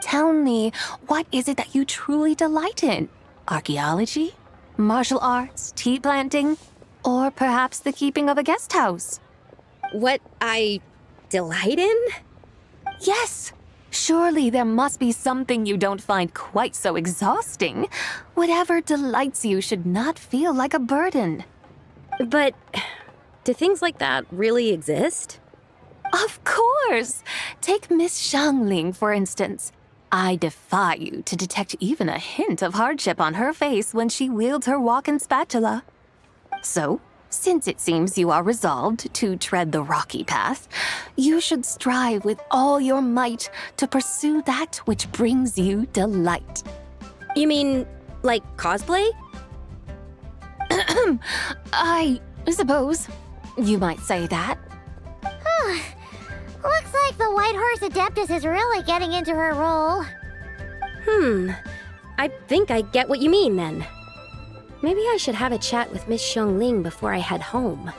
Speaker 3: Tell me, what is it that you truly delight in? Archaeology? Martial arts? Tea planting? Or perhaps the keeping of a guest house?
Speaker 12: What I delight in?
Speaker 3: Yes! Surely there must be something you don't find quite so exhausting. Whatever delights you should not feel like a burden.
Speaker 12: But do things like that really exist?
Speaker 3: Of course! Take Miss Xiangling, for instance. I defy you to detect even a hint of hardship on her face when she wields her walking spatula. So, since it seems you are resolved to tread the rocky path, you should strive with all your might to pursue that which brings you delight.
Speaker 12: You mean, like cosplay?
Speaker 3: I suppose you might say that.
Speaker 8: Looks like the White Horse Adeptus is really getting into her role.
Speaker 12: I think I get what you mean then. Maybe I should have a chat with Miss Xiangling before I head home.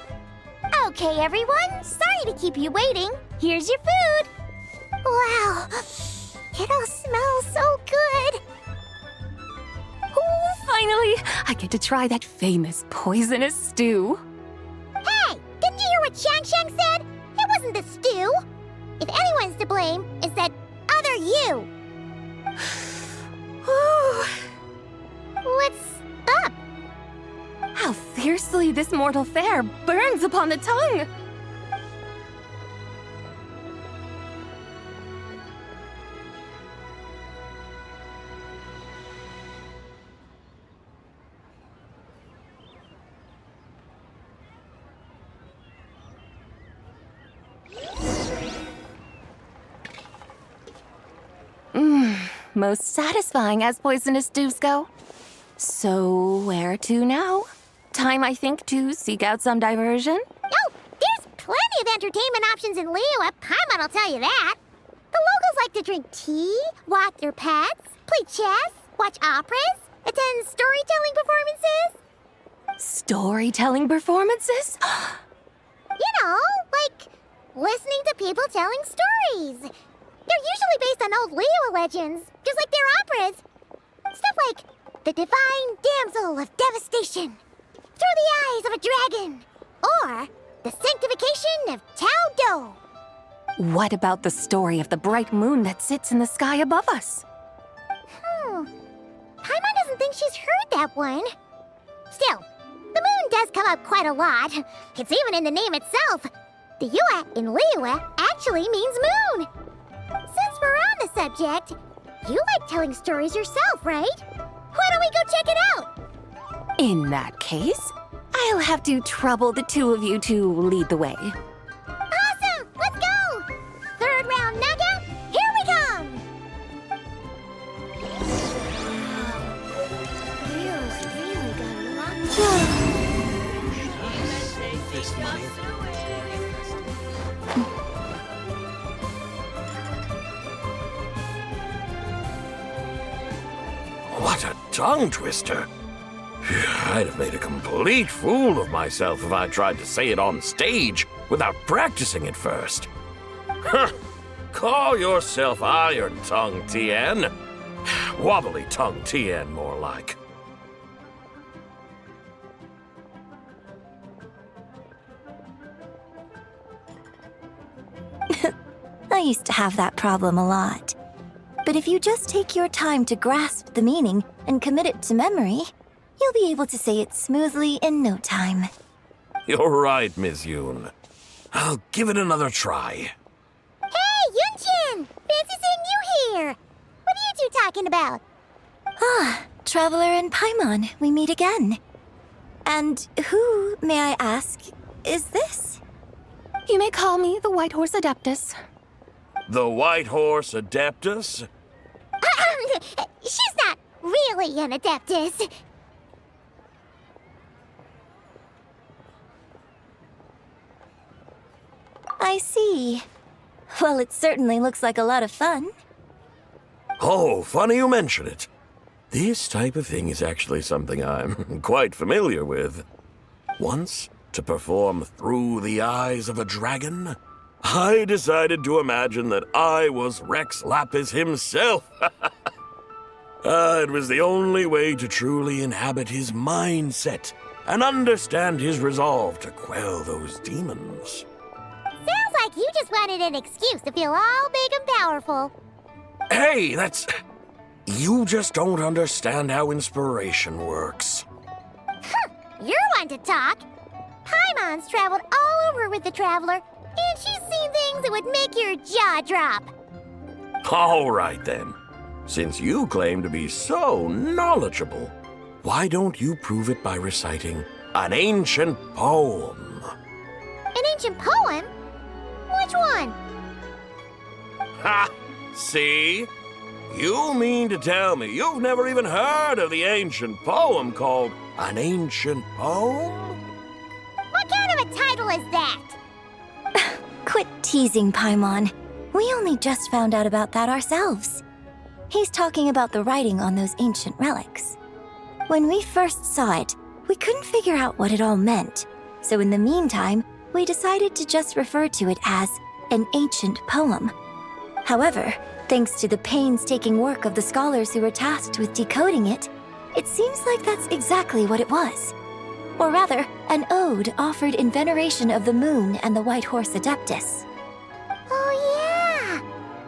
Speaker 8: Okay, everyone. Sorry to keep you waiting. Here's your food. Wow. It all smells so good.
Speaker 3: Oh, finally! I get to try that famous poisonous stew.
Speaker 8: Hey, didn't you hear what Shang said? It wasn't the stew. If anyone's to blame, it's that other you. What's up?
Speaker 3: How fiercely this mortal fare burns upon the tongue! Most satisfying as poisonous stews go. So, where to now? Time, I think, to seek out some diversion?
Speaker 8: Oh, there's plenty of entertainment options in Liyue. Paimon will tell you that. The locals like to drink tea, walk their pets, play chess, watch operas, attend storytelling performances.
Speaker 3: Storytelling performances?
Speaker 8: You know, like listening to people telling stories. They're usually based on old Liyue legends, just like their operas. Stuff like The Divine Damsel of Devastation, Through the Eyes of a Dragon, or The Sanctification of Tao Do.
Speaker 3: What about the story of the bright moon that sits in the sky above us?
Speaker 8: Paimon doesn't think she's heard that one. Still, the moon does come up quite a lot. It's even in the name itself. The Yue in Liyue actually means moon. Since we're on the subject, you like telling stories yourself, right? Why don't we go check it out?
Speaker 3: In that case, I'll have to trouble the two of you to lead the way.
Speaker 8: Awesome! Let's go! Third round knockout, here we come! Leo's really got locked.
Speaker 13: What a tongue twister! I'd have made a complete fool of myself if I tried to say it on stage without practicing it first. Huh! Call yourself Iron Tongue, Tien. Wobbly Tongue, Tien, more like.
Speaker 14: I used to have that problem a lot. But if you just take your time to grasp the meaning and commit it to memory, you'll be able to say it smoothly in no time.
Speaker 13: You're right, Miss Yoon. I'll give it another try.
Speaker 8: Hey, Yunchin! Fancy seeing you here! What are you two talking about?
Speaker 14: Ah, Traveler and Paimon, we meet again. And who, may I ask, is this?
Speaker 3: You may call me the White Horse Adeptus.
Speaker 13: The White Horse Adeptus?
Speaker 8: She's not really an Adeptus.
Speaker 14: I see. Well, it certainly looks like a lot of fun.
Speaker 13: Oh, funny you mention it. This type of thing is actually something I'm quite familiar with. Once, to perform Through the Eyes of a Dragon, I decided to imagine that I was Rex Lapis himself. It was the only way to truly inhabit his mindset and understand his resolve to quell those demons.
Speaker 8: Sounds like you just wanted an excuse to feel all big and powerful.
Speaker 13: Hey, that's... You just don't understand how inspiration works.
Speaker 8: You're one to talk. Paimon's traveled all over with the Traveler, and she's seen things that would make your jaw drop.
Speaker 13: All right, then. Since you claim to be so knowledgeable, why don't you prove it by reciting an ancient poem?
Speaker 8: An ancient poem? Which one?
Speaker 13: Ha! See? You mean to tell me you've never even heard of the ancient poem called An Ancient Poem?
Speaker 8: What kind of a title is that?
Speaker 14: Quit teasing, Paimon. We only just found out about that ourselves. He's talking about the writing on those ancient relics. When we first saw it, we couldn't figure out what it all meant. So in the meantime, we decided to just refer to it as an ancient poem. However, thanks to the painstaking work of the scholars who were tasked with decoding it, it seems like that's exactly what it was. Or rather, an ode offered in veneration of the moon and the White Horse Adeptus.
Speaker 8: Oh yeah!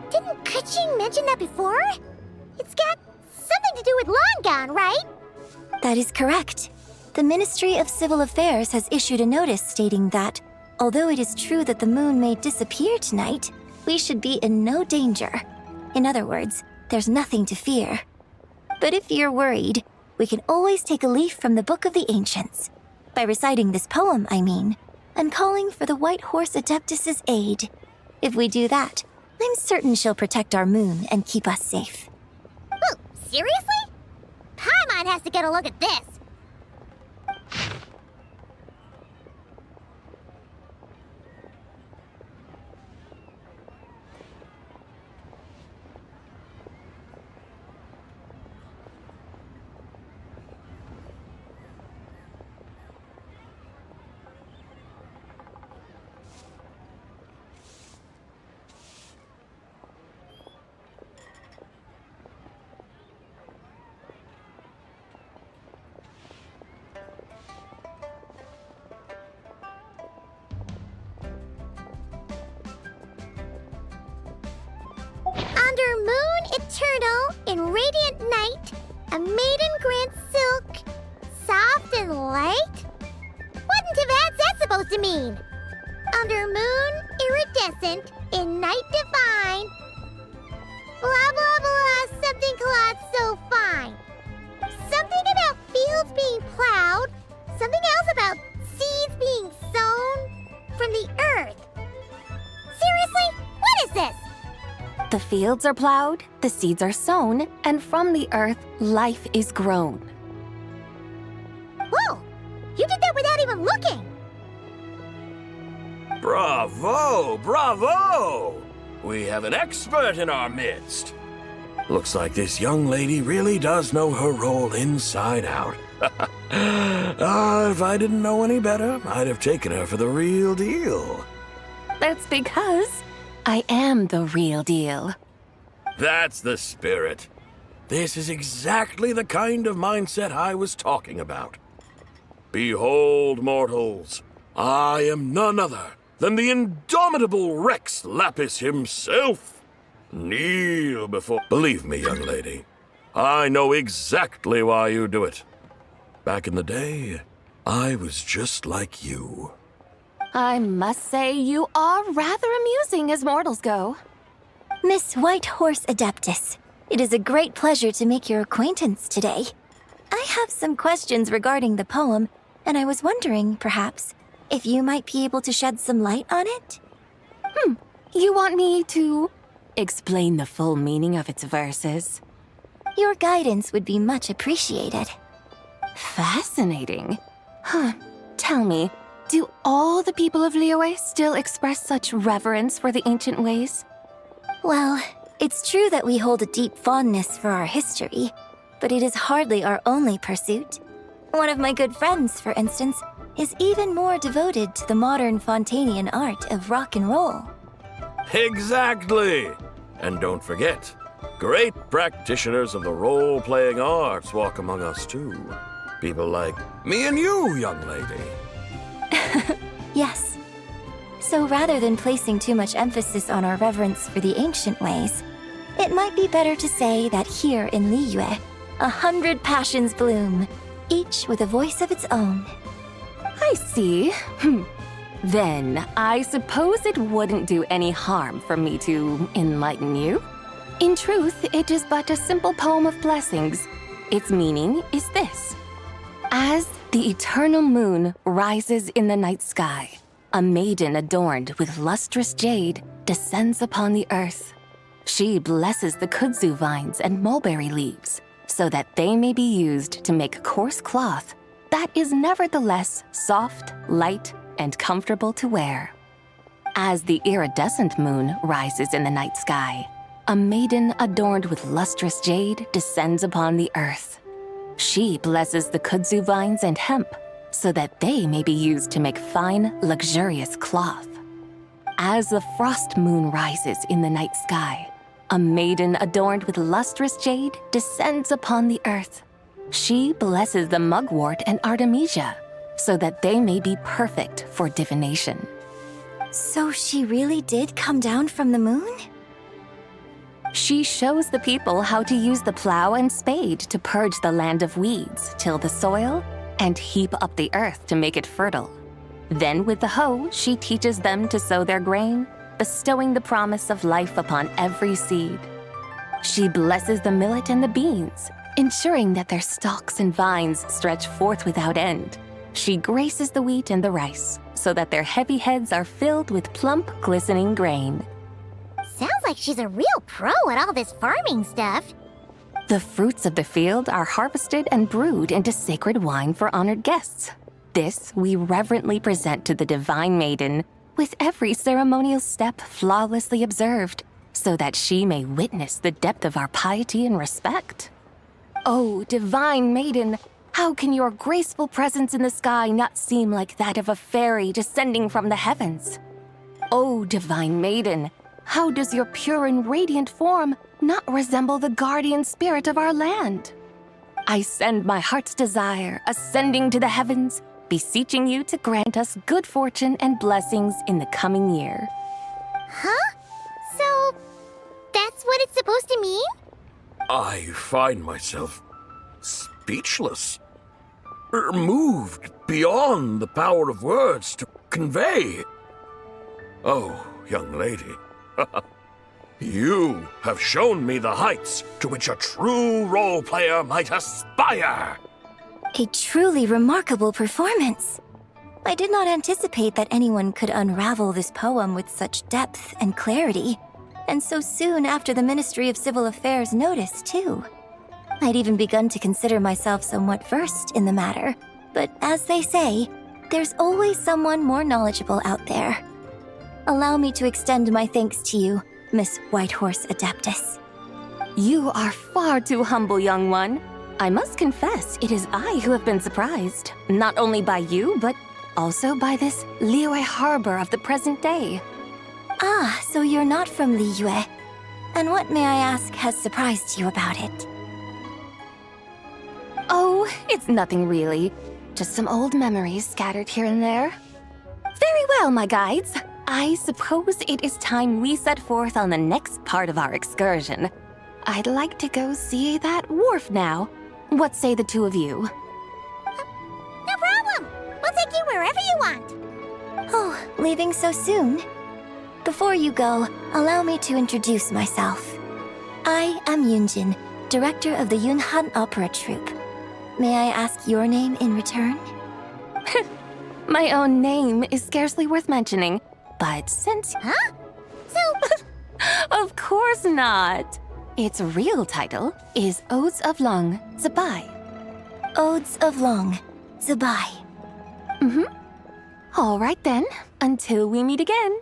Speaker 8: Didn't Kuching mention that before? It's got something to do with Langan, right?
Speaker 14: That is correct. The Ministry of Civil Affairs has issued a notice stating that, although it is true that the moon may disappear tonight, we should be in no danger. In other words, there's nothing to fear. But if you're worried, we can always take a leaf from the Book of the Ancients. By reciting this poem, I mean, and calling for the White Horse Adeptus' aid. If we do that, I'm certain she'll protect our moon and keep us safe.
Speaker 8: Whoa, seriously? Paimon has to get a look at this. Under moon eternal, in radiant night, a maiden grants silk, soft and light? What in Tibet's that supposed to mean? Under moon iridescent, in night divine, blah blah blah, something cloth so fine. Something about fields being plowed, something else about seeds being sown from the earth. Seriously? What is this?
Speaker 3: The fields are plowed, the seeds are sown, and from the earth, life is grown.
Speaker 8: Whoa! You did that without even looking!
Speaker 13: Bravo! Bravo! We have an expert in our midst. Looks like this young lady really does know her role inside out. If I didn't know any better, I'd have taken her for the real deal.
Speaker 3: That's because I am the real deal.
Speaker 13: That's the spirit. This is exactly the kind of mindset I was talking about. Behold, mortals, I am none other than the indomitable Rex Lapis himself. Kneel before... Believe me, young lady, I know exactly why you do it. Back in the day, I was just like you.
Speaker 3: I must say you are rather amusing as mortals go.
Speaker 14: Miss White Horse Adeptus, it is a great pleasure to make your acquaintance today. I have some questions regarding the poem, and I was wondering, perhaps, if you might be able to shed some light on it?
Speaker 3: You want me to explain the full meaning of its verses?
Speaker 14: Your guidance would be much appreciated.
Speaker 3: Fascinating. Tell me, do all the people of Liyue still express such reverence for the ancient ways?
Speaker 14: Well, it's true that we hold a deep fondness for our history, but it is hardly our only pursuit. One of my good friends, for instance, is even more devoted to the modern Fontanian art of rock and roll.
Speaker 13: Exactly! And don't forget, great practitioners of the role-playing arts walk among us too. People like me and you, young lady.
Speaker 14: Yes. So rather than placing too much emphasis on our reverence for the ancient ways, it might be better to say that here in Liyue, 100 passions bloom, each with a voice of its own.
Speaker 3: I see. Then I suppose it wouldn't do any harm for me to enlighten you. In truth, it is but a simple poem of blessings. Its meaning is this. As the eternal moon rises in the night sky, a maiden adorned with lustrous jade descends upon the earth. She blesses the kudzu vines and mulberry leaves so that they may be used to make coarse cloth that is nevertheless soft, light, and comfortable to wear. As the iridescent moon rises in the night sky, a maiden adorned with lustrous jade descends upon the earth. She blesses the kudzu vines and hemp so that they may be used to make fine, luxurious cloth. As the frost moon rises in the night sky, a maiden adorned with lustrous jade descends upon the earth. She blesses the mugwort and artemisia so that they may be perfect for divination.
Speaker 14: So she really did come down from the moon?
Speaker 3: She shows the people how to use the plow and spade to purge the land of weeds, till the soil, and heap up the earth to make it fertile. Then with the hoe, she teaches them to sow their grain, bestowing the promise of life upon every seed. She blesses the millet and the beans, ensuring that their stalks and vines stretch forth without end. She graces the wheat and the rice, so that their heavy heads are filled with plump, glistening grain.
Speaker 8: Sounds like she's a real pro at all this farming stuff.
Speaker 3: The fruits of the field are harvested and brewed into sacred wine for honored guests. This we reverently present to the divine maiden, with every ceremonial step flawlessly observed, so that she may witness the depth of our piety and respect. Oh, divine maiden, how can your graceful presence in the sky not seem like that of a fairy descending from the heavens? Oh, divine maiden, how does your pure and radiant form not resemble the guardian spirit of our land? I send my heart's desire, ascending to the heavens, beseeching you to grant us good fortune and blessings in the coming year.
Speaker 8: Huh? So, that's what it's supposed to mean?
Speaker 13: I find myself speechless. Moved beyond the power of words to convey. Oh, young lady, you have shown me the heights to which a true role player might aspire.
Speaker 14: A truly remarkable performance. I did not anticipate that anyone could unravel this poem with such depth and clarity, and so soon after the Ministry of Civil Affairs noticed, too. I'd even begun to consider myself somewhat versed in the matter, but as they say, there's always someone more knowledgeable out there. Allow me to extend my thanks to you, Miss Whitehorse Adeptus.
Speaker 3: You are far too humble, young one. I must confess, it is I who have been surprised, not only by you, but also by this Liyue harbor of the present day.
Speaker 14: Ah, so you're not from Liyue. And what, may I ask, has surprised you about it?
Speaker 3: Oh, it's nothing really. Just some old memories scattered here and there. Very well, my guides. I suppose it is time we set forth on the next part of our excursion. I'd like to go see that wharf now. What say the two of you?
Speaker 8: No problem! We'll take you wherever you want.
Speaker 14: Oh, leaving so soon? Before you go, allow me to introduce myself. I am Yunjin, director of the Yunhan Opera Troupe. May I ask your name in return?
Speaker 3: My own name is scarcely worth mentioning, but since...
Speaker 8: Huh? So...
Speaker 3: Of course not. Its real title is Odes of Long Zabai.
Speaker 14: Odes of Long Zabai.
Speaker 3: Mm-hmm. All right then, until we meet again.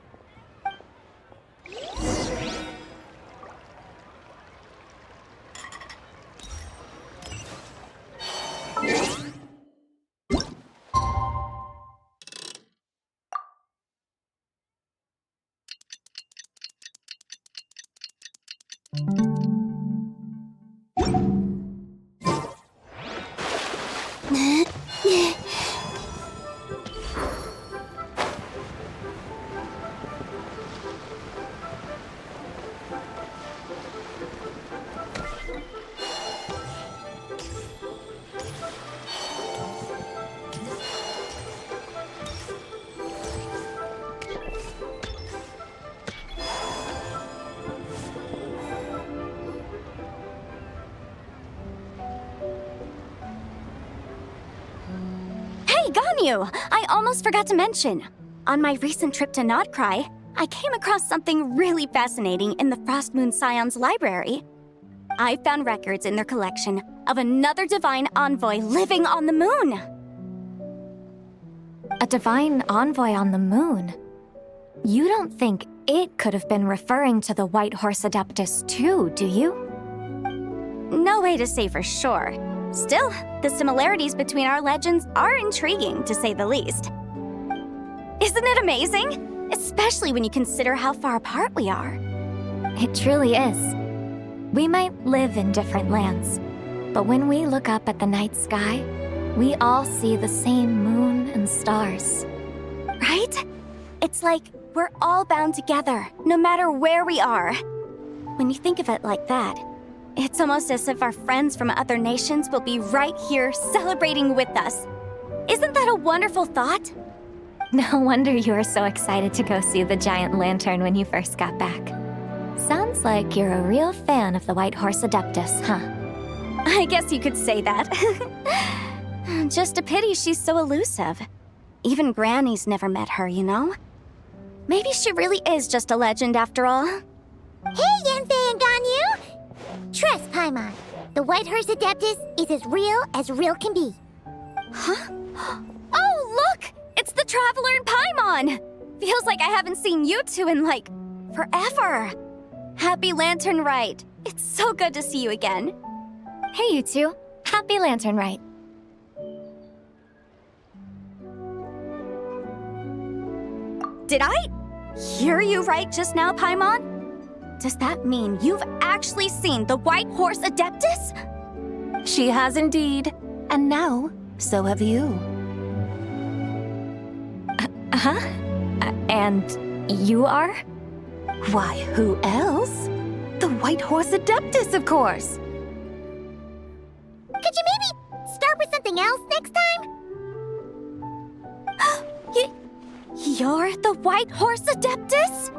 Speaker 14: Hey, Ganyu! I almost forgot to mention. On my recent trip to Notcry, I came across something really fascinating in the Frost Moon Scion's library. I found records in their collection of another divine envoy living on the moon.
Speaker 5: A divine envoy on the moon? You don't think it could have been referring to the White Horse Adeptus too, do you?
Speaker 14: No way to say for sure. Still, the similarities between our legends are intriguing, to say the least. Isn't it amazing? Especially when you consider how far apart we are.
Speaker 5: It truly is. We might live in different lands, but when we look up at the night sky, we all see the same moon and stars.
Speaker 14: Right? It's like we're all bound together, no matter where we are. When you think of it like that, it's almost as if our friends from other nations will be right here celebrating with us. Isn't that a wonderful thought?
Speaker 5: No wonder you were so excited to go see the giant lantern when you first got back. Sounds like you're a real fan of the White Horse Adeptus, huh?
Speaker 14: I guess you could say that. Just a pity she's so elusive. Even Granny's never met her, you know? Maybe she really is just a legend after all.
Speaker 8: Hey, Yanfei and Ganyu! Trust, Paimon. The White Horse Adeptus is as real can be.
Speaker 14: Huh? Oh, look! It's the Traveler and Paimon! Feels like I haven't seen you two in, like, forever. Happy Lantern Rite. It's so good to see you again.
Speaker 5: Hey, you two. Happy Lantern Rite.
Speaker 14: Did I hear you right just now, Paimon? Does that mean you've actually seen the White Horse Adeptus?
Speaker 3: She has indeed. And now, so have you.
Speaker 5: And you are?
Speaker 3: Why, who else? The White Horse Adeptus, of course.
Speaker 8: Could you maybe start with something else next time?
Speaker 14: You're the White Horse Adeptus?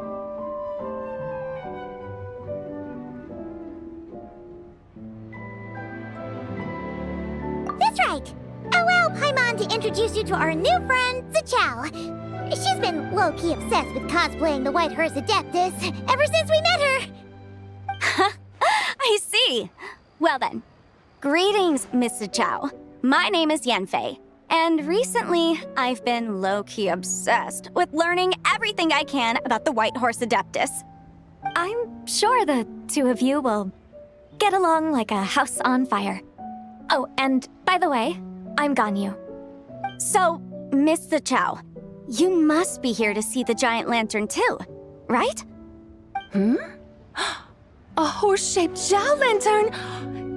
Speaker 8: That's right. Allow Paimon to introduce you to our new friend, Zichao. She's been low-key obsessed with cosplaying the White Horse Adeptus ever since we met her.
Speaker 14: I see. Well then, greetings, Miss Zichao. My name is Yanfei, and recently I've been low-key obsessed with learning everything I can about the White Horse Adeptus.
Speaker 5: I'm sure the two of you will get along like a house on fire. Oh, and by the way, I'm Ganyu.
Speaker 14: So, Miss Zichao, you must be here to see the giant lantern too, right?
Speaker 3: A horse-shaped Zhao lantern?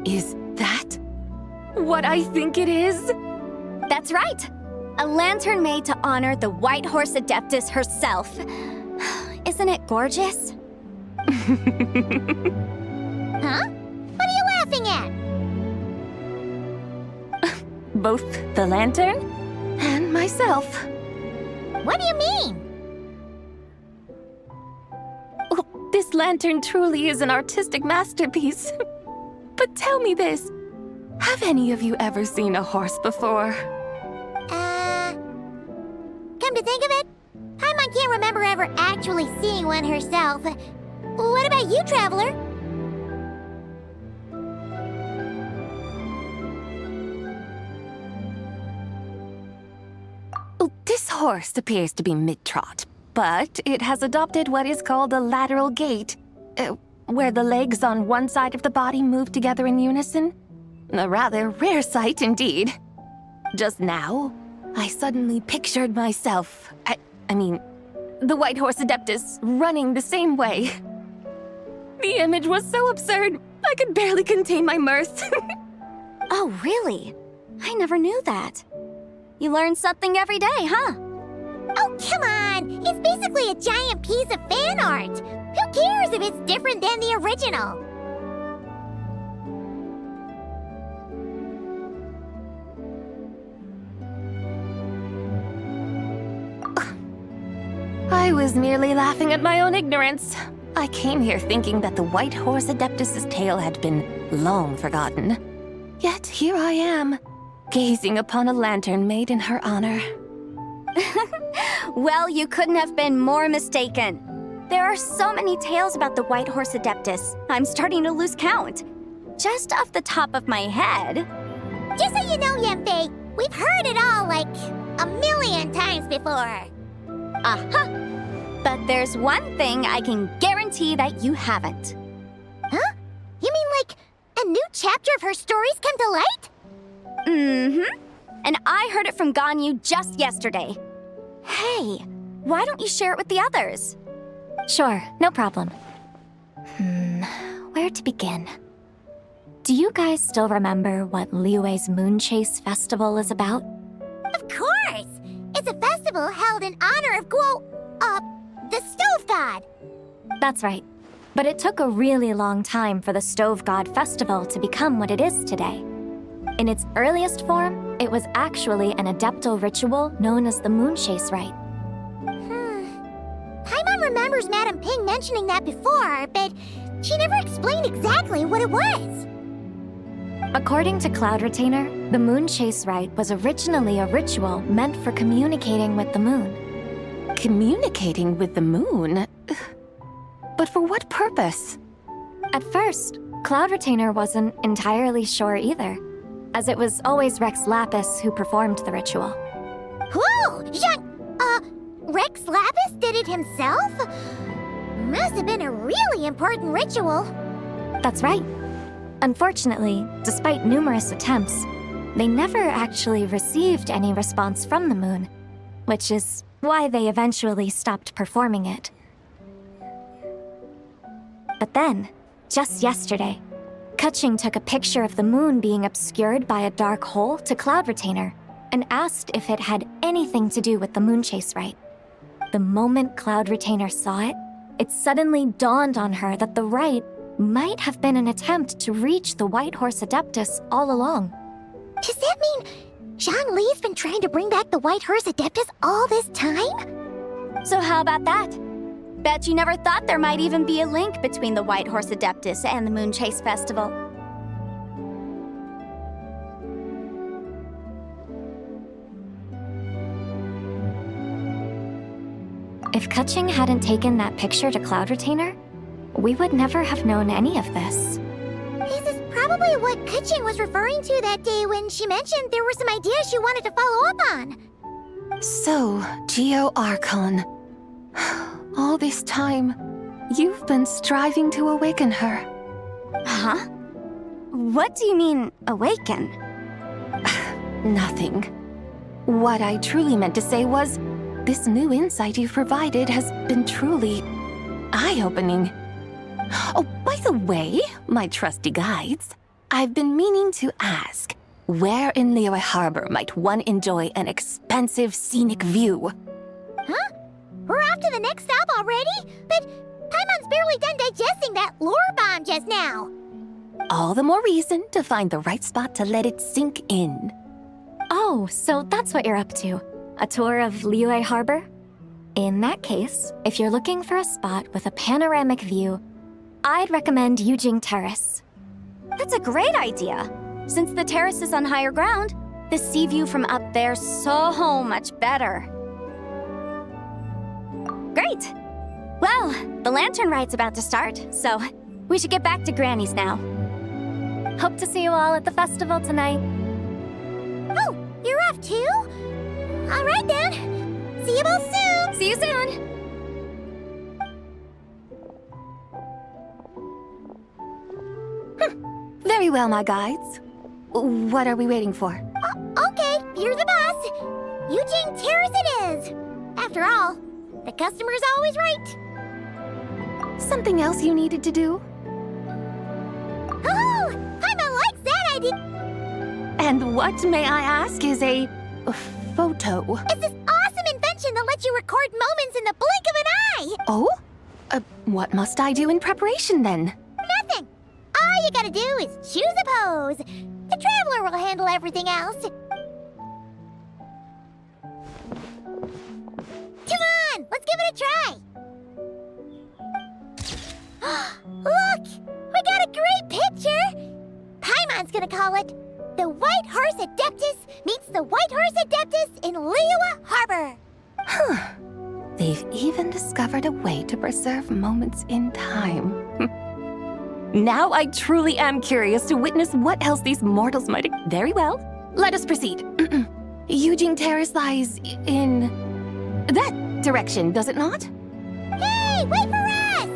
Speaker 3: Is that what I think it is?
Speaker 14: That's right. A lantern made to honor the White Horse Adeptus herself. Isn't it gorgeous?
Speaker 8: Huh? What are you laughing at?
Speaker 3: Both the lantern and myself.
Speaker 8: What do you mean?
Speaker 3: Oh, this lantern truly is an artistic masterpiece. But tell me this, have any of you ever seen a horse before?
Speaker 8: Come to think of it, Paimon can't remember ever actually seeing one herself. What about you, Traveler?
Speaker 3: This horse appears to be mid-trot, but it has adopted what is called a lateral gait, where the legs on one side of the body move together in unison. A rather rare sight indeed. Just now, I suddenly pictured myself, I mean, the White Horse Adeptus running the same way. The image was so absurd, I could barely contain my mirth.
Speaker 14: Oh, really? I never knew that. You learn something every day, huh?
Speaker 8: Oh, come on! It's basically a giant piece of fan art! Who cares if it's different than the original?
Speaker 3: I was merely laughing at my own ignorance. I came here thinking that the White Horse Adeptus's tale had been long forgotten. Yet here I am, gazing upon a lantern made in her honor.
Speaker 14: Well, you couldn't have been more mistaken. There are so many tales about the White Horse Adeptus, I'm starting to lose count. Just off the top of my head...
Speaker 8: Just so you know, Yemfei, we've heard it all like a million times before.
Speaker 14: But there's one thing I can guarantee that you haven't.
Speaker 8: Huh? You mean like a new chapter of her stories come to light?
Speaker 14: Mm-hmm. And I heard it from Ganyu just yesterday. Hey, why don't you share it with the others? Sure, no problem. Where to begin? Do you guys still remember what Liyue's Moon Chase Festival is about?
Speaker 8: Of course! It's a festival held in honor of the Stove God.
Speaker 14: That's right. But it took a really long time for the Stove God Festival to become what it is today. In its earliest form, it was actually an adeptal ritual known as the Moon Chase Rite.
Speaker 8: Paimon remembers Madame Ping mentioning that before, but she never explained exactly what it was.
Speaker 14: According to Cloud Retainer, the Moon Chase Rite was originally a ritual meant for communicating with the moon.
Speaker 3: Communicating with the moon? But for what purpose?
Speaker 14: At first, Cloud Retainer wasn't entirely sure either, as it was always Rex Lapis who performed the ritual.
Speaker 8: Whoa! Rex Lapis did it himself? Must have been a really important ritual.
Speaker 14: That's right. Unfortunately, despite numerous attempts, they never actually received any response from the moon, which is why they eventually stopped performing it. But then, just yesterday, Keqing took a picture of the moon being obscured by a dark hole to Cloud Retainer and asked if it had anything to do with the Moon Chase Rite. The moment Cloud Retainer saw it, it suddenly dawned on her that the rite might have been an attempt to reach the White Horse Adeptus all along.
Speaker 8: Does that mean Zhang Li's been trying to bring back the White Horse Adeptus all this time?
Speaker 14: So how about that? Bet you never thought there might even be a link between the White Horse Adeptus and the Moon Chase Festival. If Keqing hadn't taken that picture to Cloud Retainer, we would never have known any of this.
Speaker 8: This is probably what Keqing was referring to that day when she mentioned there were some ideas she wanted to follow up on.
Speaker 3: So, Geo Archon. All this time, you've been striving to awaken her.
Speaker 14: Huh? What do you mean, awaken?
Speaker 3: Nothing. What I truly meant to say was, this new insight you've provided has been truly eye-opening. Oh, by the way, my trusty guides, I've been meaning to ask, where in Liyue Harbor might one enjoy an expansive scenic view?
Speaker 8: Huh? We're off to the next stop already? But Paimon's barely done digesting that lore bomb just now.
Speaker 3: All the more reason to find the right spot to let it sink in.
Speaker 14: Oh, so that's what you're up to. A tour of Liyue Harbor? In that case, if you're looking for a spot with a panoramic view, I'd recommend Yujing Terrace. That's a great idea. Since the terrace is on higher ground, the sea view from up there's so much better. Great! Well, the lantern rite's about to start, so we should get back to Granny's now. Hope to see you all at the festival tonight.
Speaker 8: Oh, you're off too? All right then. See you both soon.
Speaker 14: See you soon.
Speaker 3: Very well, my guides. What are we waiting for?
Speaker 8: Okay, you're the boss. Eugene Terrace it is. After all, the customer's always right.
Speaker 3: Something else you needed to do?
Speaker 8: Oh, Paimon likes that idea.
Speaker 3: And what, may I ask, is a photo?
Speaker 8: It's this awesome invention that lets you record moments in the blink of an eye.
Speaker 3: Oh? What must I do in preparation then?
Speaker 8: Nothing. All you gotta do is choose a pose. The Traveler will handle everything else. Come on, let's give it a try. Look, we got a great picture. Paimon's gonna call it The White Horse Adeptus meets the White Horse Adeptus in Liyue Harbor.
Speaker 3: They've even discovered a way to preserve moments in time. Now I truly am curious to witness what else these mortals might... Very well. Let us proceed. Eugene Terrace lies in... that direction, does it not?
Speaker 8: Hey, wait for us!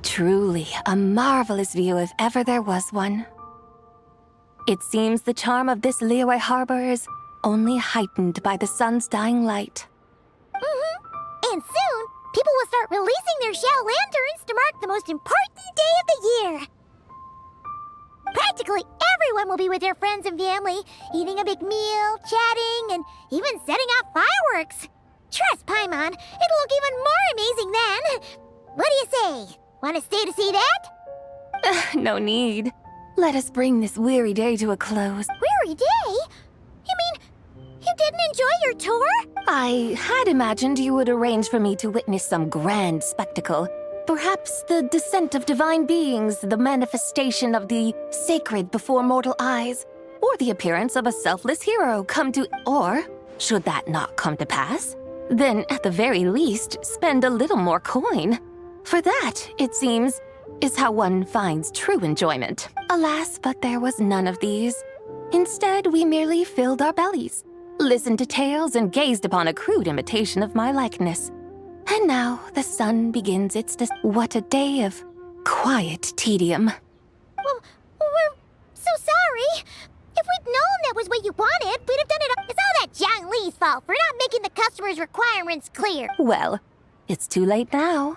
Speaker 3: Truly a marvelous view if ever there was one. It seems the charm of this Liyue Harbor is only heightened by the sun's dying light.
Speaker 8: And soon, people will start releasing their Xiao lanterns to mark the most important day of the year. Practically everyone will be with their friends and family, eating a big meal, chatting, and even setting off fireworks. Trust Paimon, it'll look even more amazing then. What do you say? Want to stay to see that?
Speaker 3: No need. Let us bring this weary day to a close.
Speaker 8: Weary day? You mean, you didn't enjoy your tour?
Speaker 3: I had imagined you would arrange for me to witness some grand spectacle. Perhaps the descent of divine beings, the manifestation of the sacred before mortal eyes, or the appearance of a selfless hero come to... Or, should that not come to pass, then at the very least, spend a little more coin. For that, it seems, is how one finds true enjoyment. Alas, but there was none of these. Instead, we merely filled our bellies, listened to tales, and gazed upon a crude imitation of my likeness. And now the sun begins its what a day of quiet tedium.
Speaker 8: Well, we're so sorry. If we'd known that was what you wanted, we'd have done it. It's all that Jiang Li's fault for not making the customer's requirements clear.
Speaker 3: Well, it's too late now.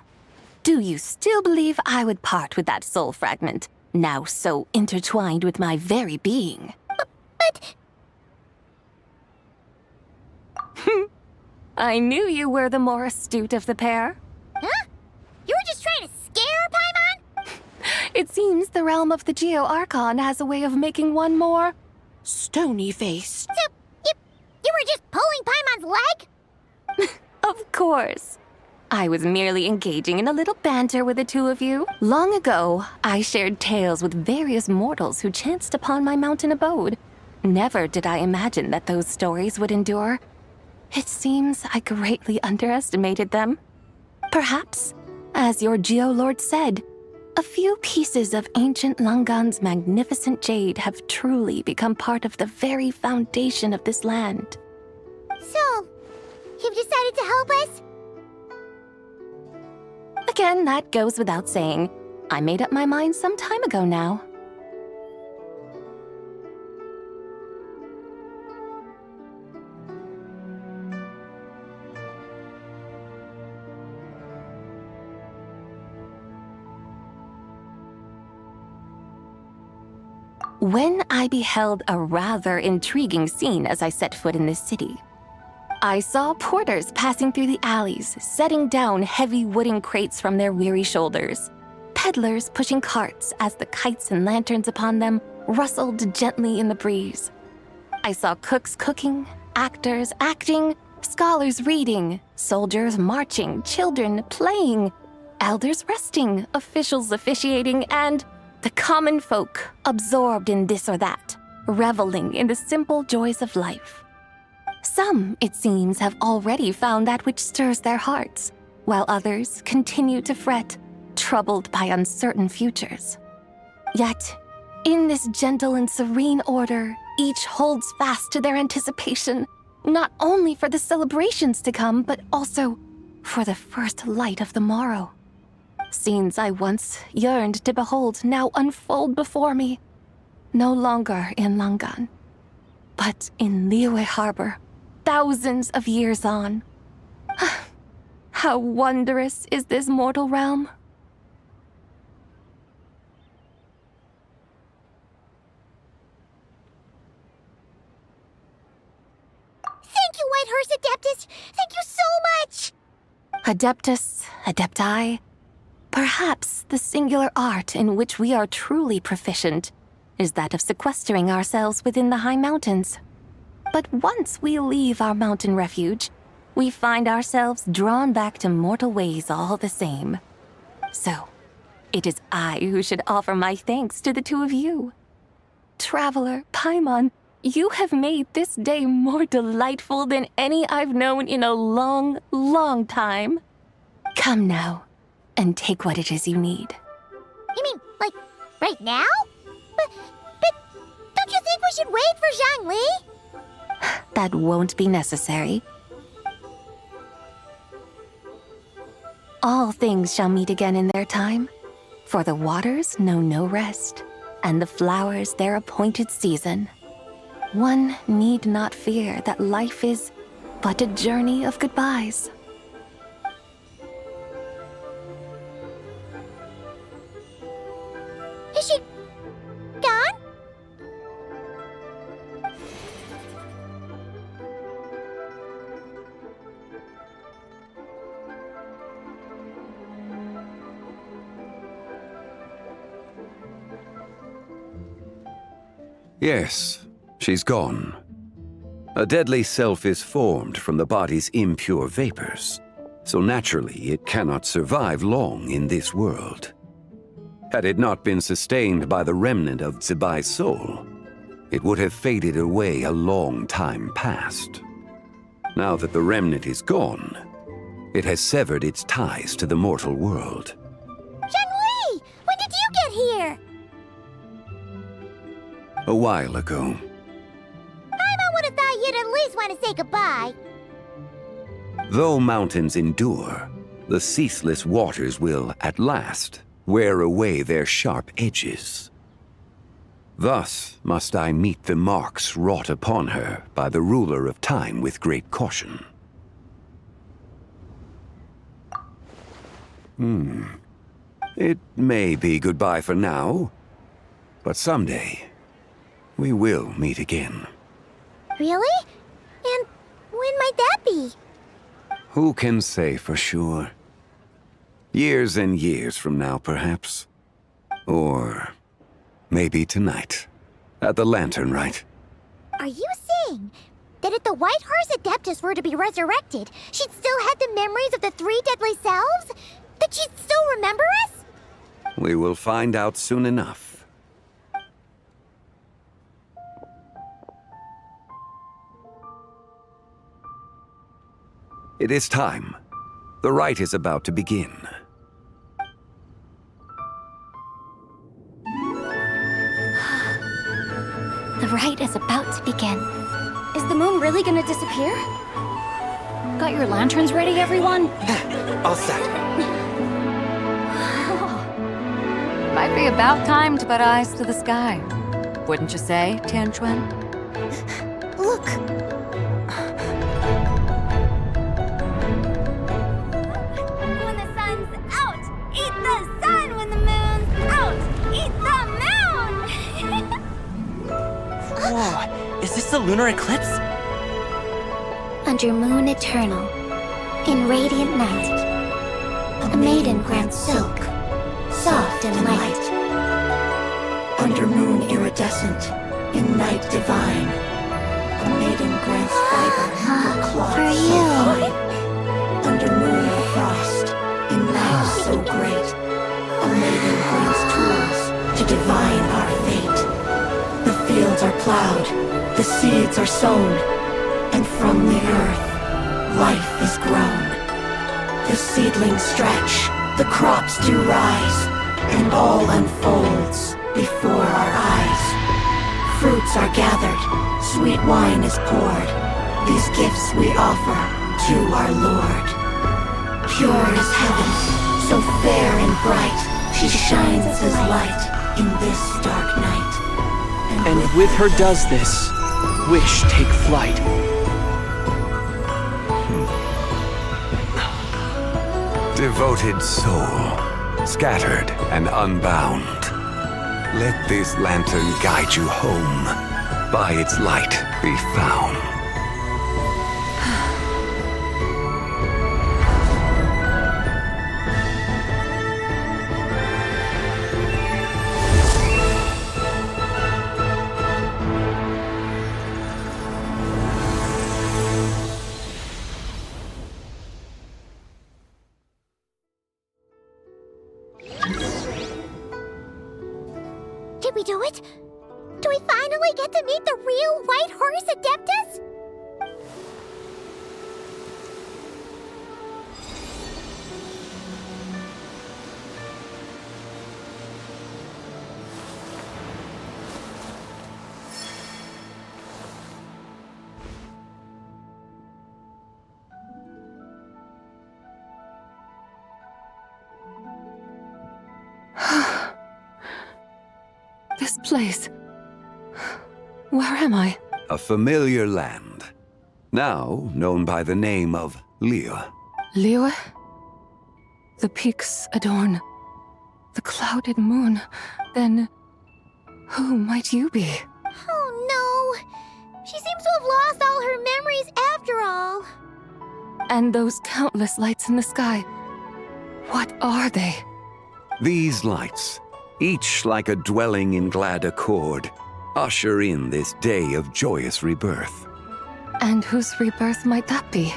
Speaker 3: Do you still believe I would part with that soul fragment, now so intertwined with my very being?
Speaker 8: But...
Speaker 3: I knew you were the more astute of the pair.
Speaker 8: Huh? You were just trying to scare Paimon?
Speaker 3: It seems the realm of the Geo Archon has a way of making one more stony-faced.
Speaker 8: So, you were just pulling Paimon's leg?
Speaker 3: Of course. I was merely engaging in a little banter with the two of you. Long ago, I shared tales with various mortals who chanced upon my mountain abode. Never did I imagine that those stories would endure. It seems I greatly underestimated them. Perhaps, as your Geolord said, a few pieces of ancient Langan's magnificent jade have truly become part of the very foundation of this land.
Speaker 8: So, you've decided to help us?
Speaker 3: Again, that goes without saying. I made up my mind some time ago now. When I beheld a rather intriguing scene as I set foot in this city, I saw porters passing through the alleys, setting down heavy wooden crates from their weary shoulders, peddlers pushing carts as the kites and lanterns upon them rustled gently in the breeze. I saw cooks cooking, actors acting, scholars reading, soldiers marching, children playing, elders resting, officials officiating, and the common folk absorbed in this or that, reveling in the simple joys of life. Some, it seems, have already found that which stirs their hearts, while others continue to fret, troubled by uncertain futures. Yet, in this gentle and serene order, each holds fast to their anticipation, not only for the celebrations to come, but also for the first light of the morrow. Scenes I once yearned to behold now unfold before me, no longer in Langan, but in Liyue Harbor, thousands of years on. How wondrous is this mortal realm!
Speaker 8: Thank you, White Horse Adeptus! Thank you so much!
Speaker 3: Adeptus, Adepti, perhaps the singular art in which we are truly proficient is that of sequestering ourselves within the high mountains. But once we leave our mountain refuge, we find ourselves drawn back to mortal ways all the same. So, it is I who should offer my thanks to the two of you. Traveler, Paimon, you have made this day more delightful than any I've known in a long, long time. Come now, and take what it is you need.
Speaker 8: You mean, like, right now? But don't you think we should wait for Zhangli?
Speaker 3: That won't be necessary. All things shall meet again in their time, for the waters know no rest, and the flowers their appointed season. One need not fear that life is but a journey of goodbyes.
Speaker 8: Is she gone?
Speaker 11: Yes, she's gone. A deadly self is formed from the body's impure vapors, so naturally it cannot survive long in this world. Had it not been sustained by the remnant of Zibai's soul, it would have faded away a long time past. Now that the remnant is gone, it has severed its ties to the mortal world.
Speaker 8: Zhangli! When did you get here?
Speaker 11: A while ago.
Speaker 8: Paimon would have thought you'd at least want to say goodbye.
Speaker 11: Though mountains endure, the ceaseless waters will, at last, wear away their sharp edges. Thus must I meet the marks wrought upon her by the ruler of time with great caution. It may be goodbye for now, but someday we will meet again.
Speaker 8: Really? And when might that be?
Speaker 11: Who can say for sure? Years and years from now, perhaps. Or maybe tonight, at the Lantern Rite.
Speaker 8: Are you saying that if the White Horse Adeptus were to be resurrected, she'd still have the memories of the three deadly selves? That she'd still remember us?
Speaker 11: We will find out soon enough. It is time. The rite is about to begin.
Speaker 14: The rite is about to begin.
Speaker 1: Is the moon really gonna disappear? Got your lanterns ready, everyone?
Speaker 2: All set.
Speaker 10: Might be about time to put eyes to the sky. Wouldn't you say, Tianquan?
Speaker 14: Look!
Speaker 8: When the sun's out, eat the sun. When the moon's out, eat the moon.
Speaker 2: Whoa, is this the lunar eclipse?
Speaker 14: Under moon eternal, in radiant night, a maiden grants silk, soft and light.
Speaker 15: Under moon iridescent, in night divine, a maiden grants fiber for cloth
Speaker 14: For
Speaker 15: so
Speaker 14: you.
Speaker 15: fine. Under moon of frost, in night so great, a maiden grants tools to divine our fate. The fields are plowed, the seeds are sown, and from the earth, life is grown. The seedlings stretch, the crops do rise, and all unfolds before our eyes. Fruits are gathered, sweet wine is poured. These gifts we offer to our Lord. Pure is heaven, so fair and bright, she shines as light in this dark night.
Speaker 2: And with her does this, wish take flight.
Speaker 11: Devoted soul, scattered and unbound. Let this lantern guide you home. By its light be found.
Speaker 8: it? Do we finally get to meet the real White Horse Adeptus?
Speaker 3: This place. Where am I?
Speaker 11: A familiar land, now known by the name of Liyue.
Speaker 3: Liyue? The peaks adorn the clouded moon. Then, who might you be?
Speaker 8: Oh no! She seems to have lost all her memories after all.
Speaker 3: And those countless lights in the sky. What are they?
Speaker 11: These lights, each like a dwelling in glad accord, usher in this day of joyous rebirth.
Speaker 3: And whose rebirth might that be?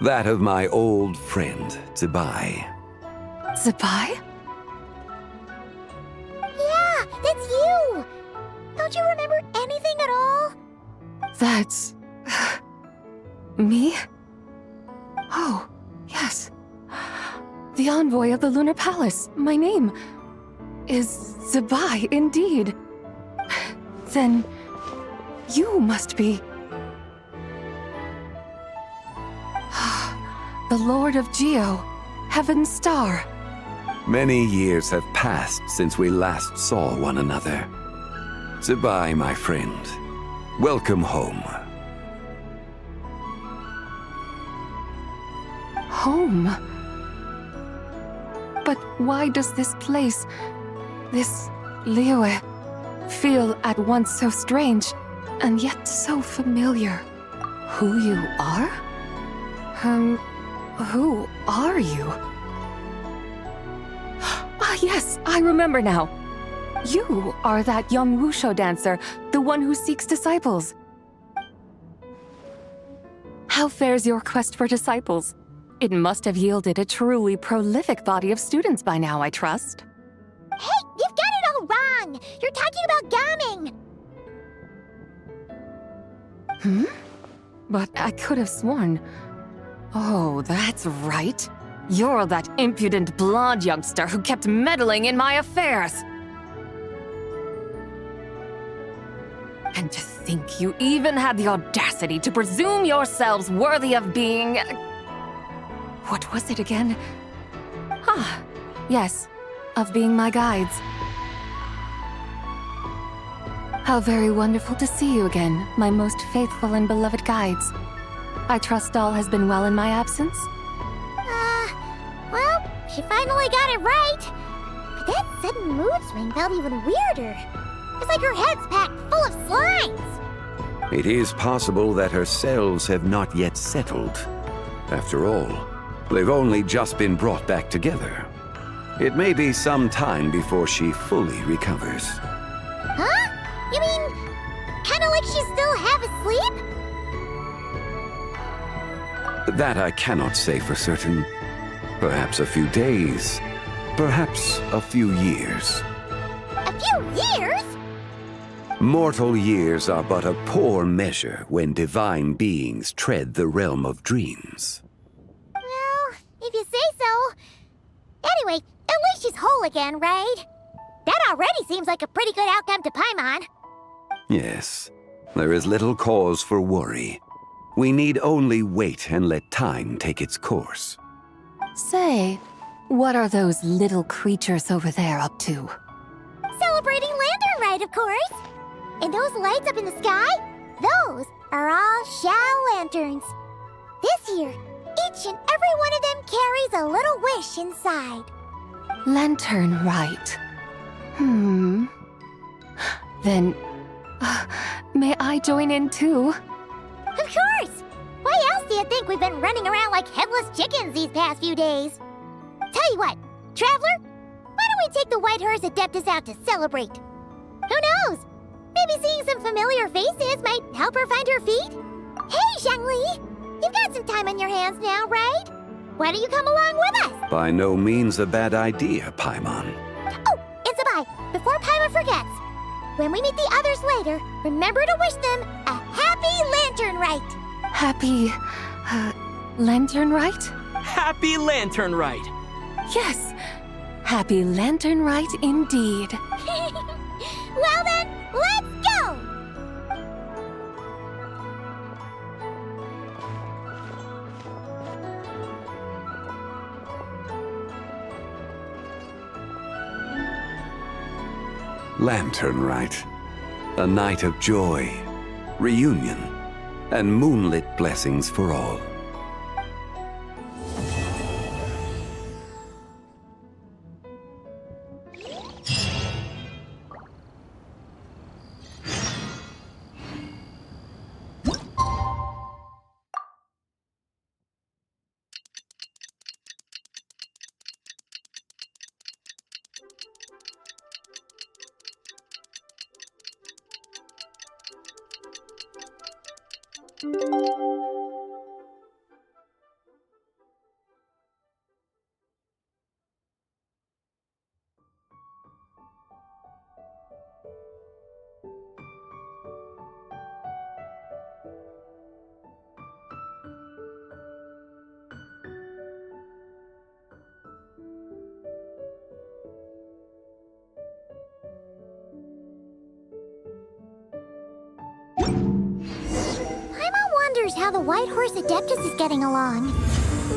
Speaker 11: That of my old friend, Zibai.
Speaker 3: Zibai?
Speaker 8: Yeah, that's you! Don't you remember anything at all?
Speaker 3: That's... me? Oh, yes. The envoy of the Lunar Palace. My name is Zibai, indeed. Then you must be... the Lord of Geo, Heaven's Star.
Speaker 11: Many years have passed since we last saw one another. Zibai, my friend, welcome home.
Speaker 3: Home? But why does this place, this Liyue, feel at once so strange and yet so familiar? Who you are? Who are you? Ah, yes, I remember now. You are that young wushu dancer, the one who seeks disciples. How fares your quest for disciples? It must have yielded a truly prolific body of students by now, I trust.
Speaker 8: Hey, you've got it all wrong! You're talking about gaming!
Speaker 3: But I could have sworn... Oh, that's right. You're that impudent blonde youngster who kept meddling in my affairs. And to think you even had the audacity to presume yourselves worthy of being... What was it again? Ah, yes, of being my guides. How very wonderful to see you again, my most faithful and beloved guides. I trust all has been well in my absence?
Speaker 8: Well, she finally got it right. But that sudden mood swing felt even weirder. It's like her head's packed full of slimes.
Speaker 11: It is possible that her cells have not yet settled. After all, they've only just been brought back together. It may be some time before she fully recovers.
Speaker 8: Huh? You mean, kinda like she's still half asleep?
Speaker 11: That I cannot say for certain. Perhaps a few days, perhaps a few years.
Speaker 8: A few years?
Speaker 11: Mortal years are but a poor measure when divine beings tread the realm of dreams.
Speaker 8: Well, if you say so. Anyway, at least she's whole again, right? That already seems like a pretty good outcome to Paimon.
Speaker 11: Yes, there is little cause for worry. We need only wait and let time take its course.
Speaker 3: Say, what are those little creatures over there up to?
Speaker 8: Celebrating Lantern Rite, of course. And those lights up in the sky? Those are all Xiao lanterns. This year, each and every one of them carries a little wish inside.
Speaker 3: Lantern Rite. Then, may I join in too?
Speaker 8: Of course! Why else do you think we've been running around like headless chickens these past few days? Tell you what, Traveler, why don't we take the White Horse Adeptus out to celebrate? Who knows? Maybe seeing some familiar faces might help her find her feet? Hey, Zhangli! You've got some time on your hands now, right? Why don't you come along with us?
Speaker 11: By no means a bad idea, Paimon.
Speaker 8: Oh, and Zibai, before Paimon forgets, when we meet the others later, remember to wish them a happy lantern rite.
Speaker 3: Happy, lantern rite?
Speaker 2: Happy Lantern Rite!
Speaker 3: Yes, happy lantern rite indeed.
Speaker 8: Well then, let's go!
Speaker 11: Lantern Rite. A night of joy, reunion, and moonlit blessings for all.
Speaker 8: Paimon wonders how the White Horse Adeptus is getting along.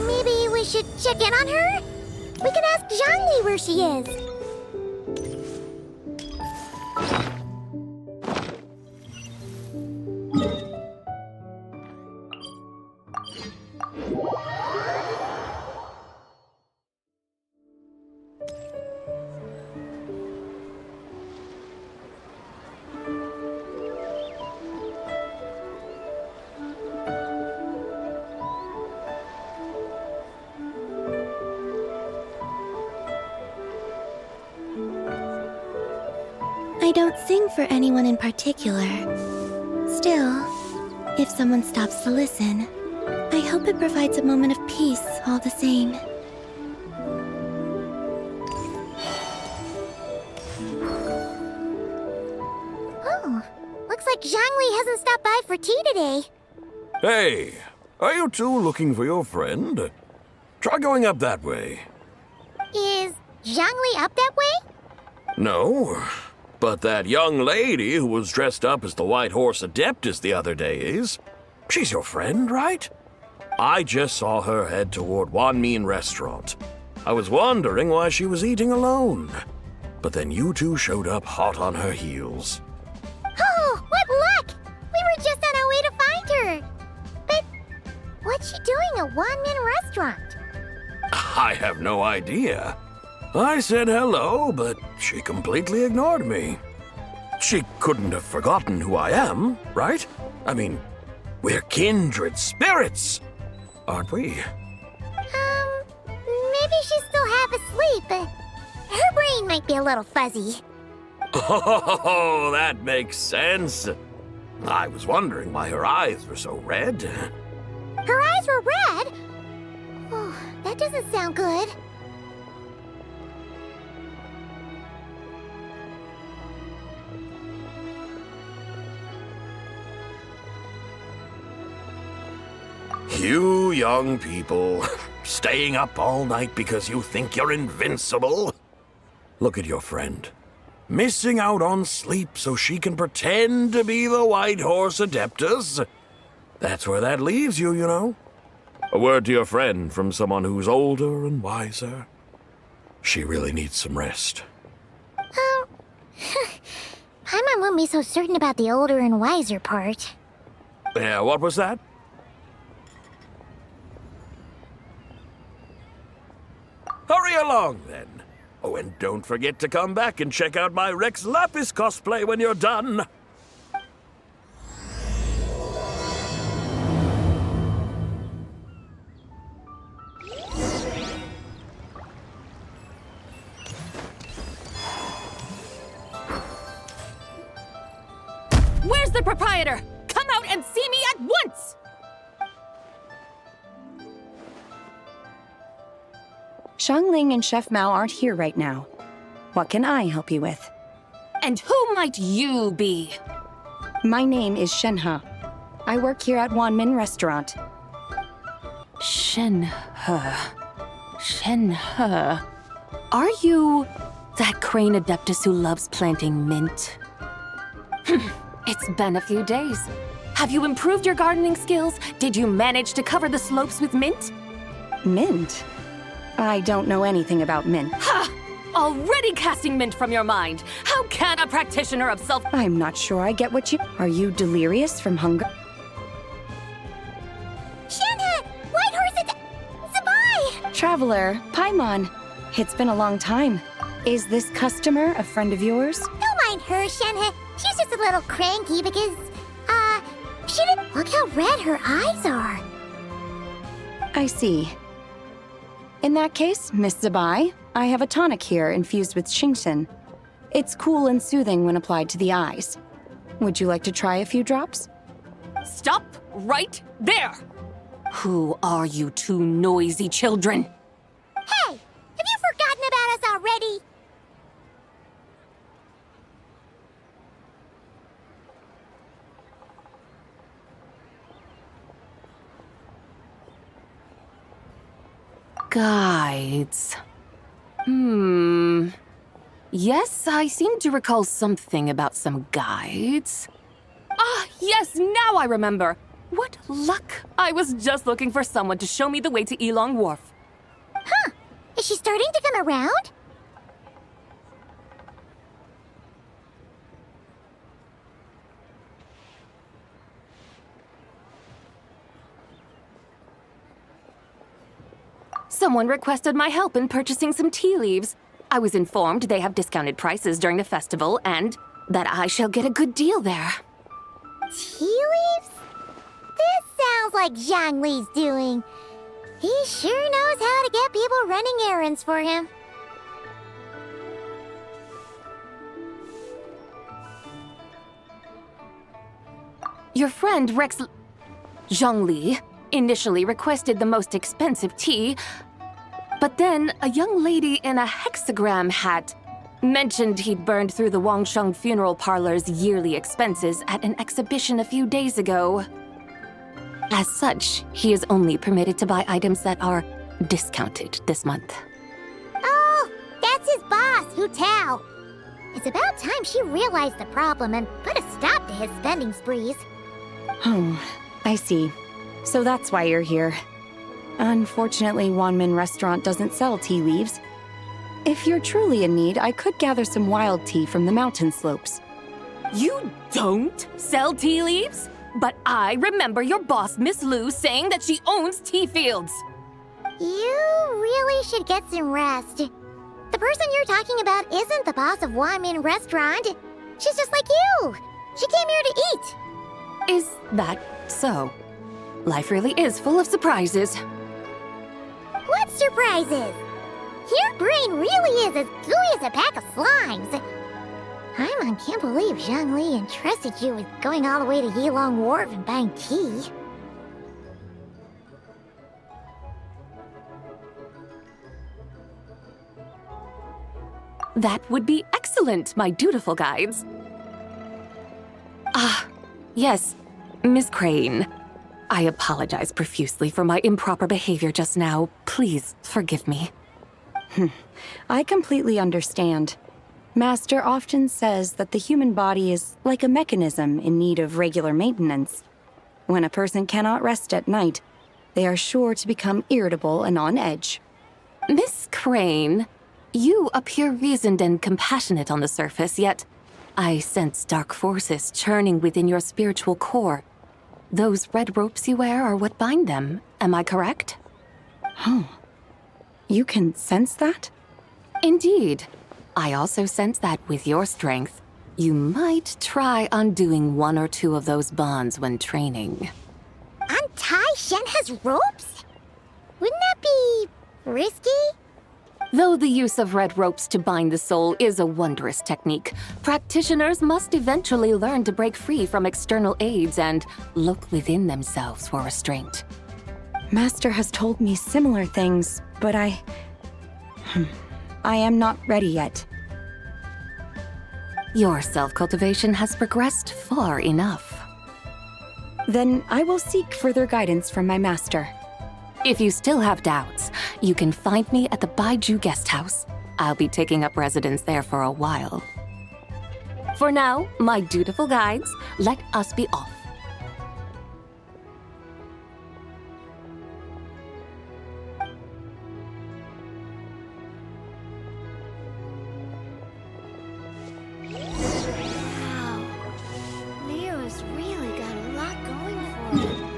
Speaker 8: Maybe we should check in on her? We can ask Zhangli where she is.
Speaker 12: I don't sing for anyone in particular. Still, if someone stops to listen, I hope it provides a moment of peace all the same.
Speaker 8: Oh, looks like Zhangli hasn't stopped by for tea today.
Speaker 13: Hey, are you two looking for your friend? Try going up that way.
Speaker 8: Is Zhangli up that way?
Speaker 13: No, but that young lady who was dressed up as the White Horse Adeptus the other day is. She's your friend, right? I just saw her head toward Wan Min restaurant. I was wondering why she was eating alone. But then you two showed up hot on her heels.
Speaker 8: Oh, what luck! We were just on our way to find her. But what's she doing at Wan Min restaurant?
Speaker 13: I have no idea. I said hello, but she completely ignored me. She couldn't have forgotten who I am, right? I mean, we're kindred spirits, aren't we?
Speaker 8: Maybe she's still half asleep, but her brain might be a little fuzzy.
Speaker 13: Oh, that makes sense. I was wondering why her eyes were so red.
Speaker 8: Her eyes were red? Oh, that doesn't sound good.
Speaker 13: You young people, staying up all night because you think you're invincible? Look at your friend. Missing out on sleep so she can pretend to be the White Horse Adeptus. That's where that leaves you, you know. A word to your friend from someone who's older and wiser. She really needs some rest.
Speaker 8: Paimon won't be so certain about the older and wiser part.
Speaker 13: Yeah, what was that? Hurry along, then. Oh, and don't forget to come back and check out my Rex Lapis cosplay when you're done.
Speaker 10: Where's the proprietor? Come out and see me at once!
Speaker 16: Xiangling and Chef Mao aren't here right now. What can I help you with?
Speaker 3: And who might you be?
Speaker 12: My name is Shenhe. I work here at Wanmin Restaurant.
Speaker 3: Shenhe. Shenhe. Are you that crane adeptus who loves planting mint? It's been a few days. Have you improved your gardening skills? Did you manage to cover the slopes with mint?
Speaker 12: Mint? I don't know anything about mint.
Speaker 3: Ha! Already casting mint from your mind. How can a practitioner of self—
Speaker 12: I'm not sure I get what you— Are you delirious from hunger?
Speaker 8: Shenhe! Whitehorse Zabai!
Speaker 12: Traveler, Paimon. It's been a long time. Is this customer a friend of yours?
Speaker 8: Don't mind her, Shenhe. She's just a little cranky because, she didn't— Look how red her eyes are.
Speaker 12: I see. In that case, Miss Zabai, I have a tonic here infused with Genshin. It's cool and soothing when applied to the eyes. Would you like to try a few drops?
Speaker 3: Stop right there! Who are you two noisy children?
Speaker 8: Hey! Have you forgotten about us already?
Speaker 3: Guides. Yes, I seem to recall something about some guides. Ah, yes, now I remember. What luck! I was just looking for someone to show me the way to Elong Wharf.
Speaker 8: Huh. Is she starting to come around?
Speaker 3: Someone requested my help in purchasing some tea leaves. I was informed they have discounted prices during the festival and that I shall get a good deal there.
Speaker 8: Tea leaves? This sounds like Zhongli's doing. He sure knows how to get people running errands for him.
Speaker 3: Your friend Rex Zhongli initially requested the most expensive tea, but then a young lady in a hexagram hat mentioned he'd burned through the Wangsheng funeral parlor's yearly expenses at an exhibition a few days ago. As such, he is only permitted to buy items that are discounted this month.
Speaker 8: Oh, that's his boss, Hu Tao. It's about time she realized the problem and put a stop to his spending sprees.
Speaker 12: Oh, I see. So that's why you're here. Unfortunately, Wanmin Restaurant doesn't sell tea leaves. If you're truly in need, I could gather some wild tea from the mountain slopes.
Speaker 3: You don't sell tea leaves? But I remember your boss, Miss Lu, saying that she owns tea fields.
Speaker 8: You really should get some rest. The person you're talking about isn't the boss of Wanmin Restaurant. She's just like you. She came here to eat.
Speaker 3: Is that so? Life really is full of surprises.
Speaker 8: What surprises? Your brain really is as gooey as a pack of slimes. I can't believe Zhongli entrusted you with going all the way to Yilong Wharf and buying tea.
Speaker 3: That would be excellent, my dutiful guides. Ah, yes, Miss Crane. I apologize profusely for my improper behavior just now. Please forgive me.
Speaker 12: I completely understand. Master often says that the human body is like a mechanism in need of regular maintenance. When a person cannot rest at night, they are sure to become irritable and on edge.
Speaker 3: Miss Crane, you appear reasoned and compassionate on the surface, yet I sense dark forces churning within your spiritual core. Those red ropes you wear are what bind them, am I correct?
Speaker 12: Oh, you can sense that?
Speaker 3: Indeed. I also sense that with your strength, you might try undoing one or two of those bonds when training.
Speaker 8: Untie Shenhe's ropes? Wouldn't that be risky?
Speaker 3: Though the use of red ropes to bind the soul is a wondrous technique, practitioners must eventually learn to break free from external aids and look within themselves for restraint.
Speaker 12: Master has told me similar things, but I am not ready yet.
Speaker 3: Your self-cultivation has progressed far enough.
Speaker 12: Then I will seek further guidance from my master.
Speaker 3: If you still have doubts, you can find me at the Baiju Guest House. I'll be taking up residence there for a while. For now, my dutiful guides, let us be off.
Speaker 8: Wow. Leo's really got a lot going for him.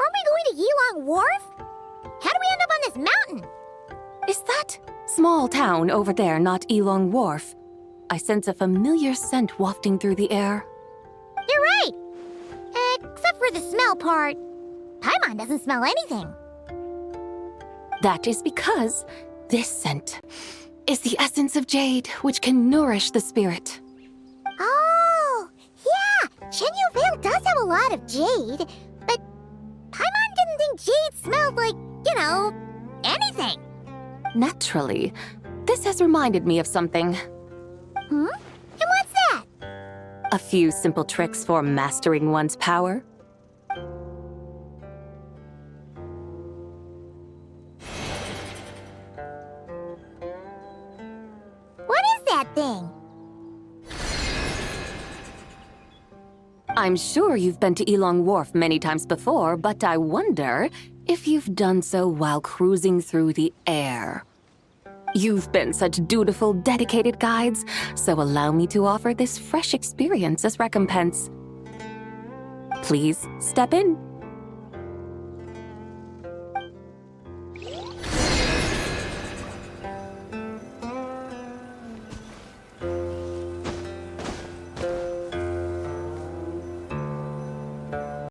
Speaker 8: Aren't we going to Yilong Wharf? How do we end up on this mountain?
Speaker 3: Is that small town over there not Elong Wharf? I sense a familiar scent wafting through the air.
Speaker 8: You're right. Except for the smell part. Paimon doesn't smell anything.
Speaker 3: That is because this scent is the essence of jade, which can nourish the spirit.
Speaker 8: Oh, yeah. Shenyu Vale does have a lot of jade, but Paimon didn't think jade smelled like, anything.
Speaker 3: Naturally, this has reminded me of something.
Speaker 8: Hmm? And what's that?
Speaker 3: A few simple tricks for mastering one's power.
Speaker 8: What is that thing?
Speaker 3: I'm sure you've been to Elong Wharf many times before, but I wonder if you've done so while cruising through the air. You've been such dutiful, dedicated guides, so allow me to offer this fresh experience as recompense. Please step in.